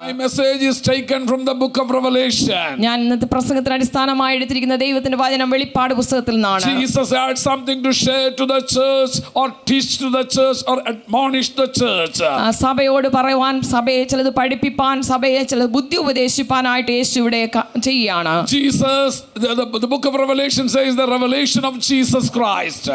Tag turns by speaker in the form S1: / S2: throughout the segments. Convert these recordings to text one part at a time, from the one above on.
S1: My message is taken from the book of Revelation.
S2: ഞാൻ ഇന്നത്തെ പ്രസംഗത്തിന് അടിസ്ഥാനമായി എടുത്തിരിക്കുന്ന ദൈവത്തിന്റെ വചനം വെളിപ്പാട് പുസ്തകത്തിൽ നിന്നാണ്.
S1: Jesus had something to share to the church or teach to the church or admonish the church.
S2: സഭയോട് പറയുവാൻ, സഭയെ ചിലത് പഠിപ്പിപ്പാൻ, സഭയെ ചിലത് ബുദ്ധി ഉപദേശിപ്പാനായിട്ട് യേശു ഇവിടെ ചെയ്യുകയാണ്.
S1: Jesus, the book of Revelation says the revelation of Jesus Christ.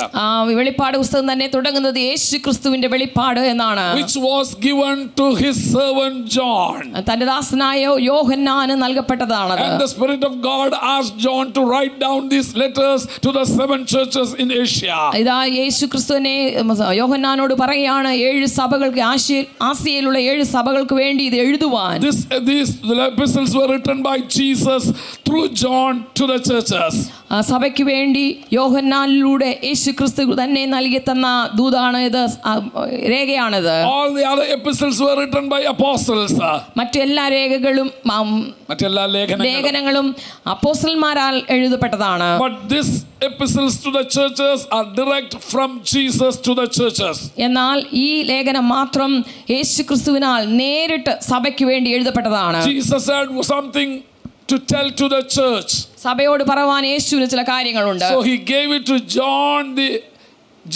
S2: വെളിപ്പാട് പുസ്തകം തന്നെ തുടങ്ങുന്നത് യേശു ക്രിസ്തുവിന്റെ വെളിപ്പാട് എന്നാണ്.
S1: Which was given to his servant John.
S2: തന്റെ ദാസനായ യോഹന്നാന് നൽകപ്പെട്ടതാണത്.
S1: And the Spirit of God asked John to write down these letters to the 7 churches in Asia.
S2: ഇതാ യേശു ക്രിസ്തുവിനെ യോഹന്നാനോട് പറയുകയാണ് 7 സഭകൾക്ക്, ആസിയയിലുള്ള 7 സഭകൾക്ക് വേണ്ടി ഇത് എഴുതുവാൻ.
S1: These epistles were written by Jesus through John to the churches.
S2: സഭയ്ക്ക് വേണ്ടി യോഹന്നാനിലൂടെ യേശു ക്രിസ്തു തന്നെ നൽകി തന്ന ദൂതാണ് ഇത്, രേഖയാണിത്.
S1: All the other epistles were written by apostles.
S2: മറ്റെല്ലാ രേഖകളും ലേഖനങ്ങളും അപ്പോസ്തലന്മാരാൽ എഴുതപ്പെട്ടതാണ്.
S1: But these epistles to the churches are direct from Jesus to the churches.
S2: എന്നാൽ ഈ ലേഖനം മാത്രം യേശു ക്രിസ്തുവിനാൽ നേരിട്ട് സഭയ്ക്ക് വേണ്ടി എഴുതപ്പെട്ടതാണ്.
S1: Jesus had something to tell to the church.
S2: സഭയോട് പറയുവാൻ യേശുവിന് ചില കാര്യങ്ങളുണ്ട്.
S1: So he gave it to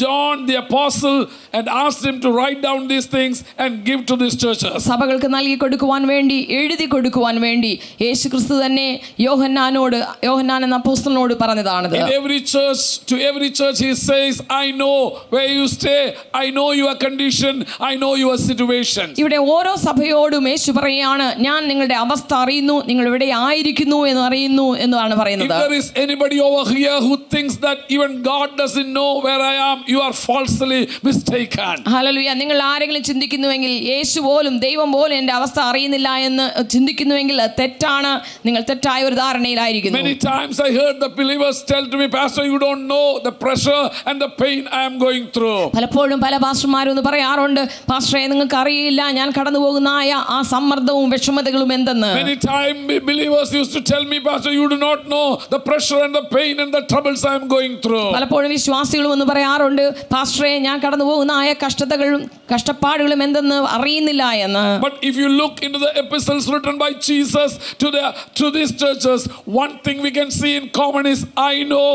S1: John the apostle and asked him to write down these things and give to these churches.
S2: സഭകൾക്ക് നൽകി കൊടുക്കുവാൻ വേണ്ടി, എഴുതി കൊടുക്കുവാൻ വേണ്ടി യേശു ക്രിസ്തു തന്നെ യോഹന്നാൻ എന്ന അപ്പോസ്തലനോട് പറഞ്ഞതാണിത്.
S1: In every church, to every church he says, I know where you stay, I know your condition, I know your situation.
S2: ഇവിടെ ഓരോ സഭയോടും യേശു പറയുകയാണ്, ഞാൻ നിങ്ങളുടെ അവസ്ഥ അറിയുന്നു, നിങ്ങൾ ഇവിടെ ആയിരിക്കുന്നു എന്ന് അറിയുന്നു എന്നാണ് പറയുന്നത്.
S1: If there is anybody over here who thinks that even God doesn't know where I am, you are falsely mistaken.
S2: Hallelujah. നിങ്ങൾ ആരെങ്കിലും ചിന്തിക്കുന്നുവെങ്കിൽ യേശു പോലും ദൈവം പോലും എൻ്റെ അവസ്ഥ അറിയുന്നില്ല എന്ന് ചിന്തിക്കുന്നുവെങ്കിൽ അത് തെറ്റാണ്. നിങ്ങൾ തെറ്റായ ഒരു ധാരണയിലായിരിക്കുന്നു.
S1: Many times I heard the believers tell to me, Pastor, you don't know the pressure and the pain I am going through.
S2: പലപ്പോഴും പല പാസ്റ്റർമാരും ഒന്ന് പറയാറുണ്ട്, പാസ്റ്ററെ നിങ്ങൾക്ക് അറിയില്ല ഞാൻ കടന്നു പോകുന്ന ആ സമ്മർദ്ദവും വിഷമതകളും എന്തെന്ന്.
S1: Many times believers used to tell me, Pastor, you do not know the pressure and the pain and the troubles I am going through.
S2: പലപ്പോഴും വിശ്വാസികളും ഒന്ന് പറയാറുണ്ട്, പാസ്റ്ററെ ഞാൻ കടന്നു പോകുന്ന കഷ്ടതകളും കഷ്ടപ്പാടുകളും എന്തെന്ന് അറിയുന്നില്ല എന്ന്.
S1: But if you look into the epistles written by Jesus to these churches, one thing we can see in common is I know.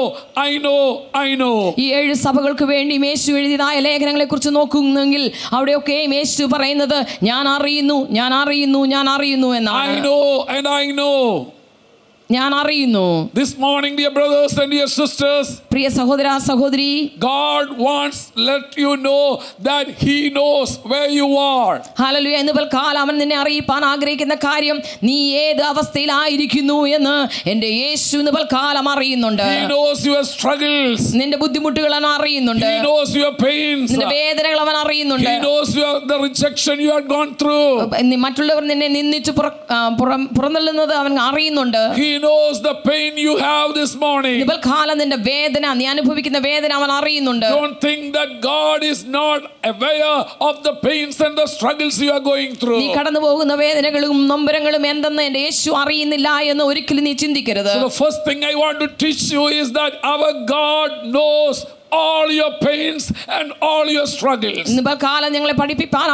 S2: ഈ 7 സഭകൾക്ക് വേണ്ടി യേശു എഴുതിയതായ ലേഖനങ്ങളെ കുറിച്ച് നോക്കുന്നെങ്കിൽ അവിടെയൊക്കെ യേശു പറയുന്നത് ഞാൻ അറിയുന്നു എന്നാണ്.
S1: I know and I know.
S2: ഞാൻ അറിയുന്നു.
S1: This morning, dear brothers and dear sisters,
S2: പ്രിയ സഹോദര സഹോദരി,
S1: God wants let you know that He knows where you are.
S2: Hallelujah. ഇന്ന് പൽക്കാലം അവൻ നിന്നെ അറിയിപ്പാൻ ആഗ്രഹിക്കുന്ന കാര്യം നീ ഏത് അവസ്ഥയിലായിരിക്കുന്നു എന്ന് എൻ്റെ യേശു ഇന്ന് പൽക്കാലം അറിയുന്നുണ്ട്.
S1: He knows your struggles.
S2: നിന്റെ ബുദ്ധിമുട്ടുകൾ അവൻ അറിയുന്നുണ്ട്.
S1: He knows your pains.
S2: നിന്റെ വേദനകൾ അവൻ അറിയുന്നുണ്ട്.
S1: He knows the rejection you have gone through.
S2: മറ്റുള്ളവർ നിന്നെ നിന്ദിച്ച് പുറന്തള്ളുന്നത് അവൻ അറിയുന്നുണ്ട്.
S1: He knows the pain you have this morning.
S2: പൽക്കാലം നിന്റെ വേദന, നീ അനുഭവിക്കുന്ന വേദന അവൻ അറിയുന്നുണ്ട്.
S1: Don't think that God is not aware of the pains and the struggles you are going through.
S2: നീ കടന്നു പോകുന്ന വേദനകളും നൊമ്പരങ്ങളും എന്തെന്ന് എൻ്റെ യേശു അറിയുന്നില്ല എന്ന് ഒരിക്കലും നീ ചിന്തിക്കരുത്.
S1: So the first thing I want to teach you is that our God knows all your pains and all your struggles.
S2: ഇന്ന് പൽക്കാലം ഞങ്ങളെ പഠിപ്പിക്കാൻ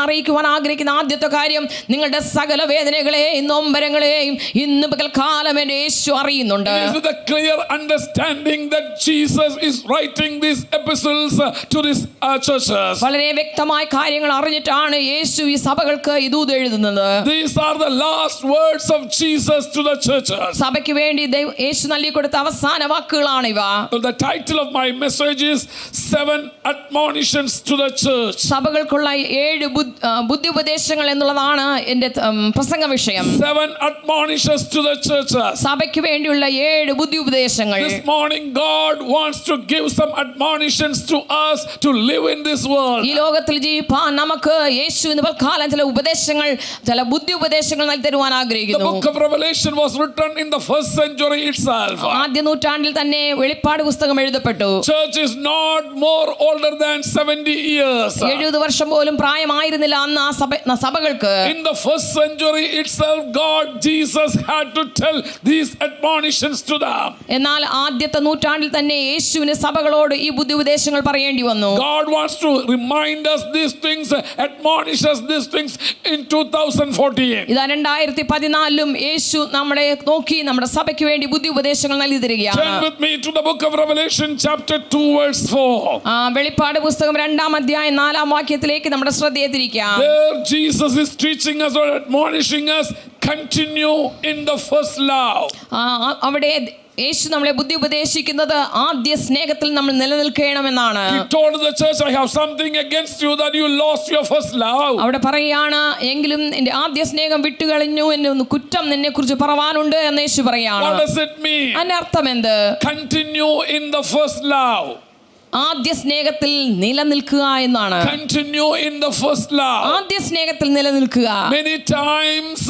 S2: അറിയിക്കുവാൻ ആഗ്രഹിക്കുന്ന ആദ്യത്തെ കാര്യം നിങ്ങളുടെ സകല വേദനകളെയും നൊമ്പരങ്ങളെയും ഇന്ന് പൽക്കാലം എൻ്റെ യേശു അറിയുന്നുണ്ട്.
S1: It is with a clear understanding that Jesus is writing these epistles to these churches.
S2: വളരെ വ്യക്തമായ കാര്യങ്ങൾ അറിഞ്ഞിട്ടാണ് യേശു ഈ സഭകൾക്ക് ഇത് എഴുതുന്നത്.
S1: These are the last words of Jesus to the churches.
S2: സഭയ്ക്ക് വേണ്ടി യേശു നൽകി കൊടുത്ത അവസാന വാക്കുകളാണ് ഇവ.
S1: The title of my message is 7 admonitions to the church.
S2: സഭകൾക്കുള്ള 7 ബുദ്ധി ഉപദേശങ്ങൾ എന്നുള്ളതാണ് എൻ്റെ പ്രസംഗ വിഷയം.
S1: 7 admonitions to the churches.
S2: സഭയ്ക്ക് വേണ്ടിയുള്ള 7 ബുദ്ധി ഉപദേശങ്ങൾ.
S1: This morning God wants to give some admonitions to us to live in this world.
S2: ഈ ലോകത്തിൽ ജീവിക്കാൻ നമുക്ക് യേശു ഇന്ന് പൽക്കാലം ചില ഉപദേശങ്ങൾ, ചില ബുദ്ധി ഉപദേശങ്ങൾ നൽകി തരുവാൻ
S1: The
S2: ആഗ്രഹിക്കുന്നു.
S1: book of Revelation was written in the 1st century itself.
S2: ആദ്യ നൂറ്റാണ്ടിൽ തന്നെ വെളിപ്പാട് പുസ്തകം എഴുതപ്പെട്ടു.
S1: Church church is not more older than 70 years.
S2: 70 വർഷം പോലും പ്രായമായിരുന്നില്ല അന്ന് ആ സഭകൾക്ക്.
S1: In the first century itself, God, Jesus had to tell these admonitions to them.
S2: എന്നാൽ ആദ്യത്തെ നൂറ്റാണ്ടിൽ തന്നെ യേശുവിന് സഭകളോട് ഈ ബുദ്ധിഉപദേശങ്ങൾ പറയേണ്ടി വന്നു.
S1: God wants to remind us these things, admonish us these things in 2014.
S2: ഇതാ 2014ലും യേശു നമ്മളെ നോക്കി നമ്മുടെ സഭയ്ക്ക് വേണ്ടി ബുദ്ധിഉപദേശങ്ങൾ നൽകി തരികയാണ്.
S1: Turn with me to the book of Revelation chapter 2 verse 4.
S2: വെളിപ്പാട് പുസ്തകം 2-ാം അധ്യായം 4-ാം വാക്യത്തിലേക്ക് നമ്മുടെ ശ്രദ്ധയെ തിരിക്കാം.
S1: There Jesus is teaching us or admonishing us, continue in the first love.
S2: അവിടെ യേശു നമ്മളെ ബുദ്ധി ഉപദേശിക്കുന്നത് ആദ്യ സ്നേഹത്തിൽ നമ്മൾ നിലനിൽക്കണമെന്നാണ്.
S1: He told the church, I have something against you that you lost your first love.
S2: അവിടെ പറയുകയാണ്, എങ്കിലും നിന്റെ ആദ്യ സ്നേഹം വിട്ടുകളഞ്ഞു എന്ന കുറ്റം നിന്നെ കുറിച്ച് പറയാനുണ്ട് എന്ന് യേശു പറയാണ്.
S1: What does it mean?
S2: അതിന്റെ അർത്ഥം എന്ത്?
S1: Continue in the first love.
S2: ആദ്യ സ്നേഹത്തിൽ നിലനിൽക്കുക എന്നാണ്.
S1: Continue in the first love.
S2: ആദ്യ സ്നേഹത്തിൽ നിലനിൽക്കുക.
S1: Many times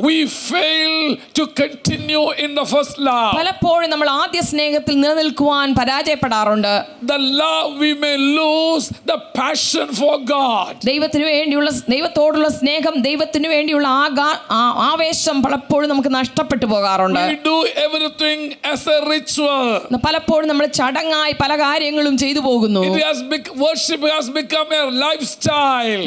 S1: we fail to continue in the first love.
S2: പലപ്പോഴും നമ്മൾ ആദ്യ സ്നേഹത്തിൽ നിലനിൽക്കുവാൻ പരാജയപ്പെടാറുണ്ട്.
S1: The love we may lose the passion for God.
S2: ദൈവത്തോടുള്ള സ്നേഹം, ദൈവത്തിന് വേണ്ടിയുള്ള ആവേശം പലപ്പോഴും നമുക്ക് നഷ്ടപ്പെട്ടു പോകാറുണ്ട്.
S1: We do everything as a ritual.
S2: പലപ്പോഴും നമ്മൾ ചടങ്ങായി പല കാര്യങ്ങളും ചെയ്തു പോകുന്നു.
S1: Worship has become a lifestyle.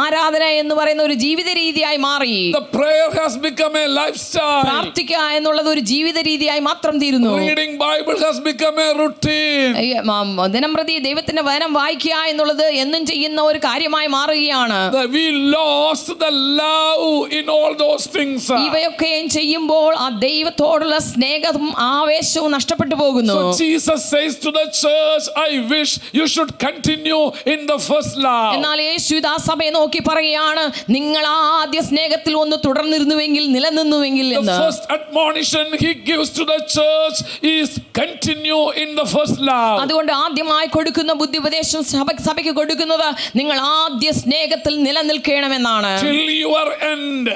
S2: ആരാധന എന്ന് പറയുന്ന ഒരു ജീവിത രീതിയായി മാറി.
S1: The prayer has become a lifestyle.
S2: പ്രാർത്ഥിക്കുക എന്നുള്ളത് ഒരു ജീവിത രീതിയായി മാത്രം തീരുന്നു.
S1: Reading Bible has become a routine.
S2: ദിനംപ്രതി ദൈവത്തിന്റെ വചനം വായിക്കുക എന്നുള്ളത് എന്നും ചെയ്യുന്ന ഒരു കാര്യമായി മാറുകയാണ്.
S1: We lost the love in all those things.
S2: ഇവയൊക്കെ ചെയ്യുമ്പോൾ ആ ദൈവത്തോടുള്ള സ്നേഹവും ആവേശവും നഷ്ടപ്പെട്ടു പോകുന്നു.
S1: So Jesus says to the church, I wish you should continue in the first love.
S2: എന്നാൽ യേശു ആ സഭയെ നോക്കി പറയുകയാണ്, നിങ്ങൾ ആദ്യ സ്നേഹത്തിൽ ഒന്ന് തുടർന്നിരുന്നുവെങ്കിൽ, നിലനിന്നുവെങ്കിൽ എന്ന്.
S1: The first admonition he gives to the church is continue in the first love.
S2: അതുകൊണ്ട് ആദ്യമായി കൊടുക്കുന്ന ബുദ്ധിഉപദേശം സഭയ്ക്ക് കൊടുക്കുന്നത് നിങ്ങൾ ആദ്യ സ്നേഹത്തിൽ നിലനിൽക്കണമെന്നാണ്.
S1: Till your end.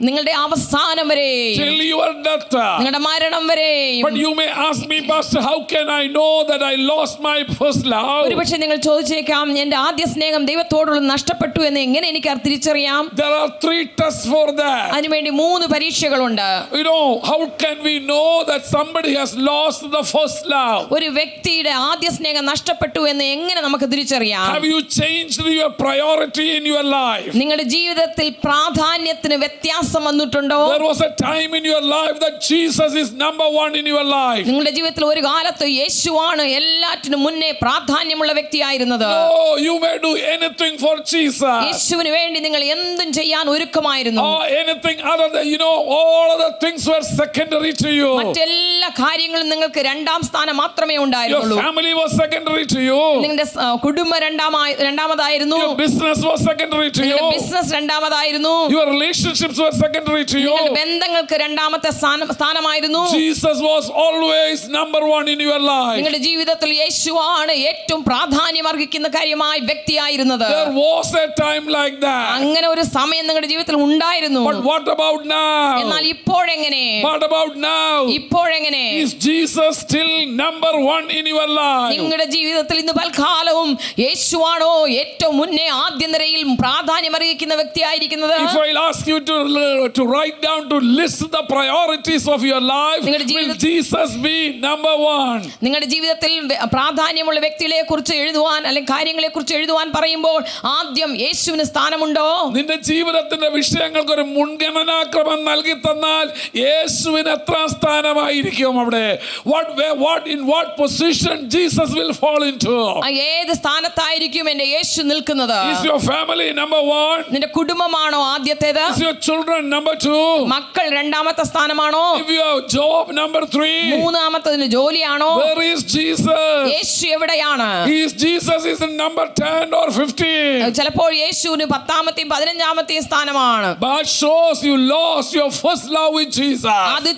S2: നിങ്ങളുടെ അവസാനം വരെ.
S1: Till your death.
S2: നിങ്ങളുടെ മരണം വരെ.
S1: But you may ask me, Pastor, how can I know that I lost my first love?
S2: ഒരുപക്ഷെ നിങ്ങൾ ചോദിച്ചേക്കാം, എന്റെ ആദ്യ സ്നേഹം ദൈവത്തോടുള്ള നഷ്ടപ്പെട്ടു എന്ന് എങ്ങനെ എനിക്ക് തിരിച്ചറിയാം?
S1: There are 3 tests for that.
S2: അതിനുവേണ്ടി 3 പരീക്ഷകളുണ്ട്.
S1: You know, how can we know that somebody has lost the first love?
S2: ഒരു വ്യക്തിയുടെ ആദ്യ സ്നേഹം നഷ്ടപ്പെട്ടു എന്ന് എങ്ങനെ നമുക്ക് തിരിച്ചറിയാം?
S1: Have you changed your priority in your life?
S2: നിങ്ങളുടെ ജീവിതത്തിൽ പ്രാധാന്യത്തിന് വ്യത്യാസം വന്നിട്ടുണ്ടോ?
S1: There was a time in your life that Jesus is number 1 in your life.
S2: നിങ്ങളുടെ ജീവിതത്തിൽ ഒരു കാലത്ത് യേശുവാണ് എല്ലാറ്റിനും മുന്നേ പ്രാധാന്യമുള്ള വ്യക്തിയായിരുന്നത്.
S1: No, you may do anything for Jesus.
S2: യേശുവിന് വേണ്ടി നിങ്ങൾ എന്തും ചെയ്യാൻ ഒരുക്കമായിരുന്നു.
S1: Anything other than, all other things were secondary to you.
S2: മറ്റെല്ലാ കാര്യങ്ങളും നിങ്ങൾക്ക് രണ്ടാം സ്ഥാനം മാത്രമേ ഉണ്ടായിരുന്നുള്ളൂ.
S1: Your family was secondary to you.
S2: നിങ്ങളുടെ കുടുംബം രണ്ടാമതായിരുന്നു.
S1: Your business was secondary to you.
S2: Business രണ്ടാമതായിരുന്നു.
S1: Your relationships were secondary to you.
S2: നിങ്ങളുടെ ബന്ധങ്ങൾക്ക് രണ്ടാമത്തെ സ്ഥാനമായിരുന്നു.
S1: Jesus was always number 1 in your life.
S2: നിങ്ങളുടെ ജീവിതത്തിൽ യേശുവാണ് ഏറ്റവും പ്രാധാന്യം അർഹിക്കുന്ന കാര്യമായ വ്യക്തിയായിരുന്നത്.
S1: There was a time like that.
S2: അങ്ങനെ ഒരു സമയം നിങ്ങളുടെ ജീവിതത്തിൽ ഉണ്ടായിരുന്നു.
S1: But what about now?
S2: എന്നാൽ ഇപ്പോഴെങ്ങനെ?
S1: What about now?
S2: ഇപ്പോഴെങ്ങനെ?
S1: Is Jesus still number 1 in your life?
S2: നിങ്ങളുടെ ജീവിതത്തിൽ ഇന്ന് പൽക്കാലവും യേശുവാണോ ഏറ്റവും മുന്നേ ആദ്യ നിരയിൽ പ്രാധാന്യം അർഹിക്കുന്ന വ്യക്തിയായിരിക്കുന്നത്?
S1: If I'll ask you to write down, to list the priorities of your life, will Jesus be number 1?
S2: നിങ്ങളുടെ ജീവിതത്തിൽ പ്രാധാന്യമുള്ള വ്യക്തികളെ കുറിച്ച് എഴുതുവാൻ അല്ലെങ്കിൽ കാര്യങ്ങളെ കുറിച്ച് എഴുതുവാൻ പറയുമ്പോൾ ആദ്യം യേശുവിന് സ്ഥാനമുണ്ടോ?
S1: നിന്റെ ജീവിതത്തിന്റെ വിഷയങ്ങൾക്ക് ഒരു മുൻഗണനാക്രമം നൽകി തന്നാൽ യേശുവിന് എത്ര സ്ഥാനമായിരിക്കും അവിടെ? In what position Jesus will fall into?
S2: ഏത് സ്ഥാനത്തായിരിക്കും എന്റെ യേശു നിൽക്കുന്നത്?
S1: Is your family number 1?
S2: നിന്റെ കുടുംബമാണോ ആദ്യത്തേത്?
S1: Is your children number 2?
S2: മക്കൾ രണ്ടാമത്തെ സ്ഥാനമാണോ?
S1: If you have job number 3?
S2: മൂന്നാമത്തേതിന് ജോലിയാണോ?
S1: Where is Jesus?
S2: യേശു എവിടെയാണ്?
S1: Jesus is in number 10 or 15.
S2: ചിലപ്പോൾ യേശുവിന് 10ാമത്തെയും 15ാമത്തെയും സ്ഥാനമാണ്.
S1: But shows you lost your first love with Jesus.
S2: അത്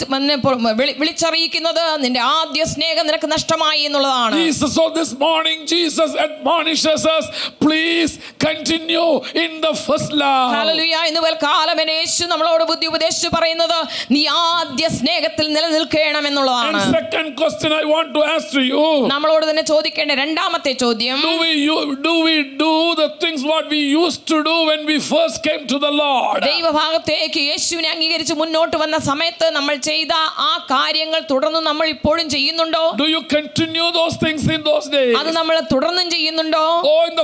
S2: വിളിച്ചറിയിക്കുന്നത് നിന്റെ ആദ്യ സ്നേഹം നിനക്ക് നഷ്ടമായി എന്നുള്ളതാണ്.
S1: So this morning Jesus admonishes us, please continue in the first love.
S2: Hallelujah. ഇന്ന് പൽക്കാലം യേശു നമ്മളോട് ബുദ്ധി ഉപദേശിച്ചു പറയുന്നത് നീ ആദ്യ സ്നേഹത്തിൽ നിലനിൽക്കണം എന്നുള്ളതാണ്.
S1: And second question I want to ask to you.
S2: നമ്മളോട് തന്നെ ചോദിക്കുന്ന ചോദിക്കേണ്ട രണ്ടാമത്തെ ചോദ്യം,
S1: do we do the things what we used to do when we first came to the Lord?
S2: ദൈവഭാഗത്തേക്ക് യേശുവിനെ അംഗീകരിച്ച് മുന്നോട്ട് വന്ന സമയത്ത് നമ്മൾ ചെയ്ത ആ കാര്യങ്ങൾ തുടർന്ന് നമ്മൾ ഇപ്പോഴും ചെയ്യുന്നുണ്ടോ?
S1: Do you continue those things in those days?
S2: അത് നമ്മൾ തുടർന്നും ചെയ്യുന്നുണ്ടോ?
S1: Oh, in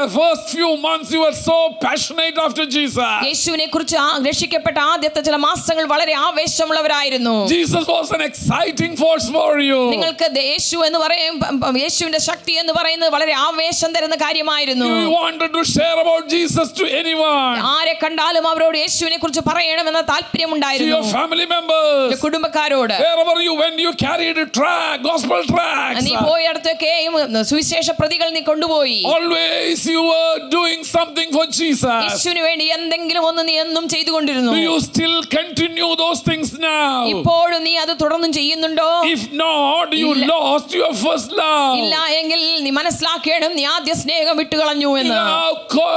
S1: the first few months you were so passionate after Jesus.
S2: യേശുവിനെ കുറിച്ച് രക്ഷിക്കപ്പെട്ട ആദ്യത്തെ ചില മാസങ്ങൾ വളരെ ആവേശമുള്ളവരായിരുന്നു.
S1: Jesus was an exciting force for you.
S2: നിങ്ങൾക്ക് യേശു എന്ന് പറയും, യേശുവിന്റെ ശക്തി എന്ന് പറയുന്നത് വളരെ ആവേശം തരുന്ന കാര്യമായിരുന്നു.
S1: You wanted to share about Jesus to anyone.
S2: ആരെ കണ്ടാലും അവരോട് യേശുവിനെ കുറിച്ച് പറയണമെന്ന
S1: To
S2: താല്പര്യമുണ്ടായിരുന്നു.
S1: your family members.
S2: കുടുംബക്കാരോട്
S1: Wherever you went, you carried a track, gospel tracks.
S2: നീ പോയിടത്തൊക്കെയും സുവിശേഷ പ്രതികൾ നീ കൊണ്ടുപോയി.
S1: Always you were doing something for Jesus.
S2: യേശുവിന് വേണ്ടി എന്തെങ്കിലും ഒന്ന് നീ എന്നും ചെയ്തുകൊണ്ടിരുന്നു.
S1: Do you still continue those things now?
S2: ഇപ്പോഴും നീ അത് തുടർന്നും ചെയ്യുന്നുണ്ടോ?
S1: If not, you lost your first love.
S2: ഇല്ല എങ്കിൽ നീ മനസ്സിലാക്കണം, നീ ആദ്യ സ്നേഹം വിട്ടുകളഞ്ഞു
S1: You
S2: എന്ന്.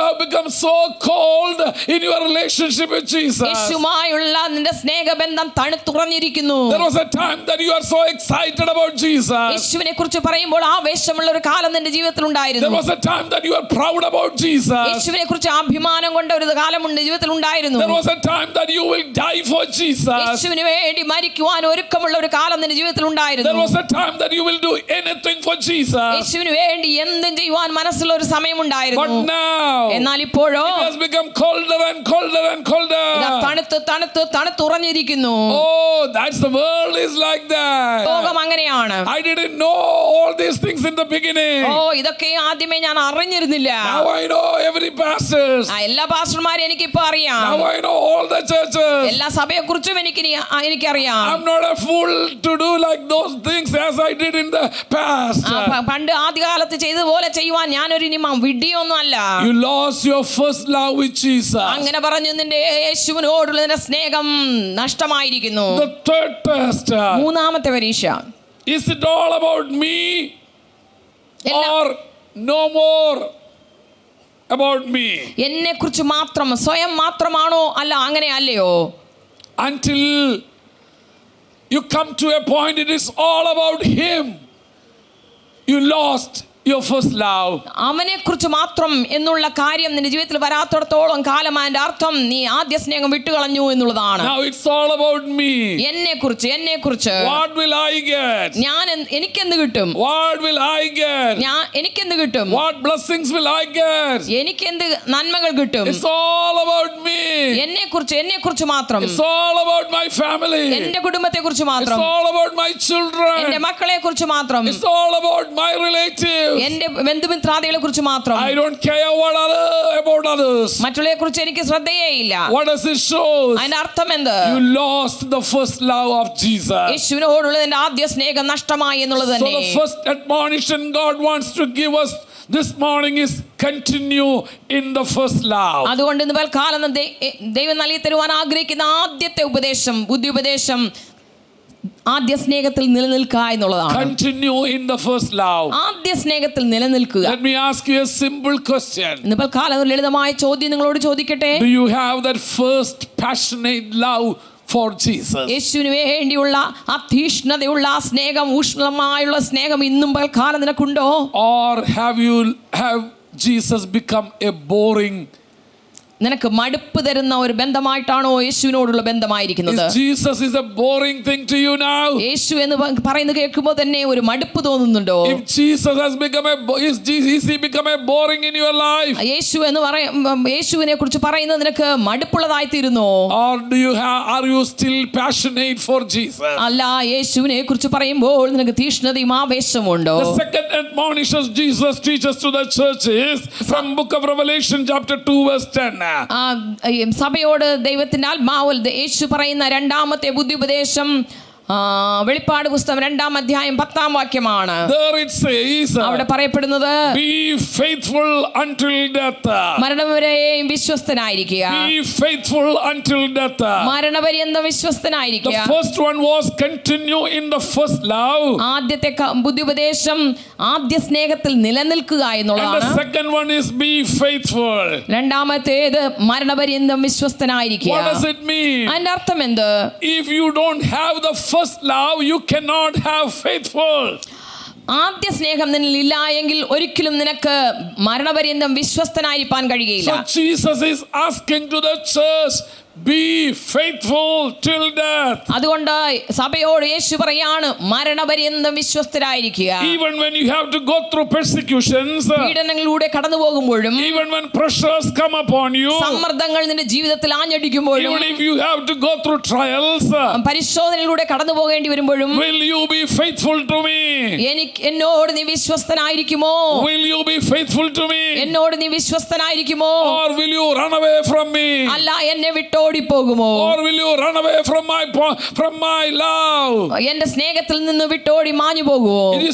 S1: have become so cold in your relationship with Jesus.
S2: യേശുമായുള്ള നിന്റെ സ്നേഹബന്ധം തണുത്തുറഞ്ഞിരിക്കുന്നു.
S1: There was a time that you are so excited about Jesus.
S2: യേശുവിനെ കുറിച്ച് പറയുമ്പോൾ ആവേശമുള്ള ഒരു കാലം നിന്റെ ജീവിതത്തിൽ
S1: There
S2: ഉണ്ടായിരുന്നു.
S1: was a time that you are proud about Jesus.
S2: യേശുവിനെ കുറിച്ച് അഭിമാനം കൊണ്ട ഒരു കാലം നിന്റെ ജീവിതത്തിൽ ഉണ്ടായിരുന്നു.
S1: There was a time that you will die for Jesus.
S2: യേശുവിന് വേണ്ടി മരിക്കുവാൻ ഒരുക്കമുള്ള ഒരു കാലം നിന്റെ ജീവിതത്തിൽ
S1: There
S2: ഉണ്ടായിരുന്നു.
S1: was a time that you will do anything for Jesus.
S2: യേശുവിന് വേണ്ടി എന്തും ചെയ്യുവാൻ മനസ്സിലുള്ള ഒരു സമയം
S1: But
S2: ഉണ്ടായിരുന്നു.
S1: now
S2: എന്നാൽ ഇപ്പോഴോ
S1: it has become colder and colder and colder.
S2: തണുത്തുറഞ്ഞിരിക്കുന്നു.
S1: Oh, that's the world is like that.
S2: ലോകം അങ്ങനെയാണ്.
S1: I didn't know all these things in the beginning.
S2: ഇതൊക്കെ ആദ്യമേ ഞാൻ അറിഞ്ഞിരുന്നില്ല.
S1: Now I know every pastors.
S2: എല്ലാ പാസ്റ്റർമാരെയും എനിക്കിപ്പോ അറിയാം.
S1: Now I know all the churches.
S2: എല്ലാ സഭയെ കുറിച്ചും എനിക്കറിയാം.
S1: I'm not a fool to do like those things as I did in the past.
S2: പണ്ട് ആദ്യകാലത്ത് ചെയ്തതുപോലെ ചെയ്യുവാൻ ഞാനൊരു വിഡ്ഢിയൊന്നും അല്ല.
S1: You lost your first love with Jesus.
S2: അങ്ങനെ പറഞ്ഞു നിന്റെ യേശുവിനോടുള്ള നിന്റെ സ്നേഹം നഷ്ടമായിരിക്കുന്നു.
S1: The third test.
S2: മൂന്നാമത്തെ പരീക്ഷ,
S1: Is it all about me or no more about me?
S2: എന്നെ കുറിച്ച് മാത്രം, സ്വയം മാത്രമാണോ? അല്ല, അങ്ങനെ അല്ലയോ?
S1: Until you come to a point it is all about him, you lost your first love.
S2: അവനെ കുറിച്ച് മാത്രം എന്നുള്ള കാര്യം നിന്റെ ജീവിതത്തിൽ വരാത്തോടത്തോളം കാലം അതിന്റെ അർത്ഥം നീ ആദ്യ സ്നേഹം വിട്ടുകളഞ്ഞു എന്നുള്ളതാണ്.
S1: Now it's all about me.
S2: എന്നെ കുറിച്ച്
S1: What will I get?
S2: എനിക്കെന്ത് കിട്ടും?
S1: What will I get?
S2: എനിക്കെന്ത് കിട്ടും?
S1: What blessings will I get?
S2: എനിക്കെന്ത് നന്മകൾ കിട്ടും?
S1: It's all about me.
S2: എന്നെ കുറിച്ച് മാത്രം.
S1: It's all about my family.
S2: എന്റെ കുടുംബത്തെ കുറിച്ച് മാത്രം.
S1: It's all about my children.
S2: എന്റെ മക്കളെ കുറിച്ച് മാത്രം.
S1: It's all about my relatives.
S2: എന്റെ ബന്ധുമിത്രാദികളെ കുറിച്ച് മാത്രം.
S1: I don't care about others.
S2: മറ്റുള്ളവരെ കുറിച്ച് എനിക്ക് ശ്രദ്ധയേ ഇല്ല.
S1: What does it show?
S2: അതിന്റെ അർത്ഥം എന്ത്?
S1: You lost the first love of Jesus.
S2: യേശുവിനോടുള്ള നിന്റെ ആദ്യ സ്നേഹം നഷ്ടമായി എന്നുള്ളത്
S1: So
S2: തന്നെ.
S1: the first admonition God wants to give us this morning is continue in the first love.
S2: അതുകൊണ്ട് ഇന്ന് പൽക്കാലം ദൈവം നൽകി തരുവാൻ ആഗ്രഹിക്കുന്ന ആദ്യത്തെ ഉപദേശം, ബുദ്ധി ഉപദേശം, ആദ്യ സ്നേഹത്തിൽ നിലനിൽക്കുക എന്നുള്ളതാണ്.
S1: Continue in the first love.
S2: ആദ്യ സ്നേഹത്തിൽ നിലനിൽക്കുക.
S1: Let me ask you a simple question.
S2: ഇന്ന് പൽക്കാലം ഒരു ലളിതമായ ചോദ്യം നിങ്ങളോട് ചോദിക്കട്ടെ.
S1: Do you have that first passionate love for Jesus?
S2: യേശുവിന് വേണ്ടിയുള്ള ആ തീഷ്ണതയുള്ള ആ സ്നേഹം, ഊഷ്മളമായുള്ള സ്നേഹം ഇന്നും പൽക്കാലം നിനക്കുണ്ടോ?
S1: Or have Jesus become a boring?
S2: നിനക്ക് മടുപ്പ് തരുന്ന ഒരു ബന്ധമായിട്ടാണോ യേശുവിനോടുള്ള ബന്ധമായിരിക്കുന്നത്?
S1: Jesus is a boring thing to you now?
S2: യേശു എന്ന് പറയുന്നത് കേൾക്കുമ്പോൾ തന്നെ ഒരു മടുപ്പ് തോന്നുന്നുണ്ടോ?
S1: If Jesus has become is he become a boring in your life?
S2: യേശുവിനെ കുറിച്ച് പറയുന്നത് നിനക്ക് മടുപ്പുള്ളതായി തീരുന്നോ?
S1: Or are you still passionate for Jesus?
S2: അല്ല, യേശുവിനെ കുറിച്ച് പറയുമ്പോൾ നിനക്ക് തീഷ്ണതയും ആവേശമുണ്ടോ?
S1: The second admonition Jesus teaches to the church is from book of Revelation chapter 2 verse 10.
S2: സഭയോട് ദൈവത്തിന്റെ ആത്മാവിൽ യേശു പറയുന്ന രണ്ടാമത്തെ ബുദ്ധി ഉപദേശം വെളിപ്പാട് പുസ്തകം 2-ാം അധ്യായം 10-ാം വാക്യമാണ്.
S1: There it says,
S2: അവിടെ പറയപ്പെടുന്നത്,
S1: be faithful until death.
S2: മരണം വരെയും വിശ്വസ്തനായിരിക്കുക.
S1: Be faithful until death.
S2: മരണപര്യന്തം വിശ്വസ്തനായിരിക്കുക.
S1: The first one was continue in the first love.
S2: ആദ്യത്തെ ബുദ്ധി ഉപദേശം ആദ്യ സ്നേഹത്തിൽ നിലനിൽക്കുക എന്നുള്ളതാണ്.
S1: And the second one is be faithful.
S2: രണ്ടാമത്തേത് മരണപര്യന്തം വിശ്വസ്തനായിരിക്കുക.
S1: What does it mean?
S2: അതിന്റെ അർത്ഥം എന്ത്?
S1: If you don't have the first love, you cannot have faithful.
S2: ആദ്യ സ്നേഹം നിന്നിൽ ഇല്ല എങ്കിൽ ഒരിക്കലും നിനക്ക് മരണപര്യന്തം വിശ്വസ്തനായിരിക്കാൻ കഴിയുകയില്ല.
S1: So Jesus is asking to the church, be faithful till death.
S2: അതുകൊണ്ട് സഭയോട് യേശു പറയാണ് മരണപര്യന്തം വിശ്വസ്തരായിരിക്കുക.
S1: Even when you have to go through persecutions,
S2: പീഡനങ്ങളിലൂടെ കടന്നു പോകുമ്പോഴും,
S1: even when pressures come upon you,
S2: സമ്മർദ്ദങ്ങൾ നിന്റെ ജീവിതത്തിൽ ആഞ്ഞടിക്കുമ്പോഴും,
S1: even if you have to go through trials,
S2: പരിശോധനയിലൂടെ കടന്നു പോകേണ്ടി വരുമ്പോഴും,
S1: will you be faithful to me?
S2: എന്നോട് നീ വിശ്വസ്തനായിരിക്കുമോ?
S1: Will you be faithful to me?
S2: എന്നോട് നീ വിശ്വസ്തനായിരിക്കുമോ?
S1: Or will you run away from me?
S2: അല്ല എന്നെ വിട്ടോടി പോകുമോ?
S1: Or will you run away from my love?
S2: എന്റെ സ്നേഹത്തിൽ നിന്ന് വിട്ടോടി മാഞ്ഞു പോകുമോ?
S1: It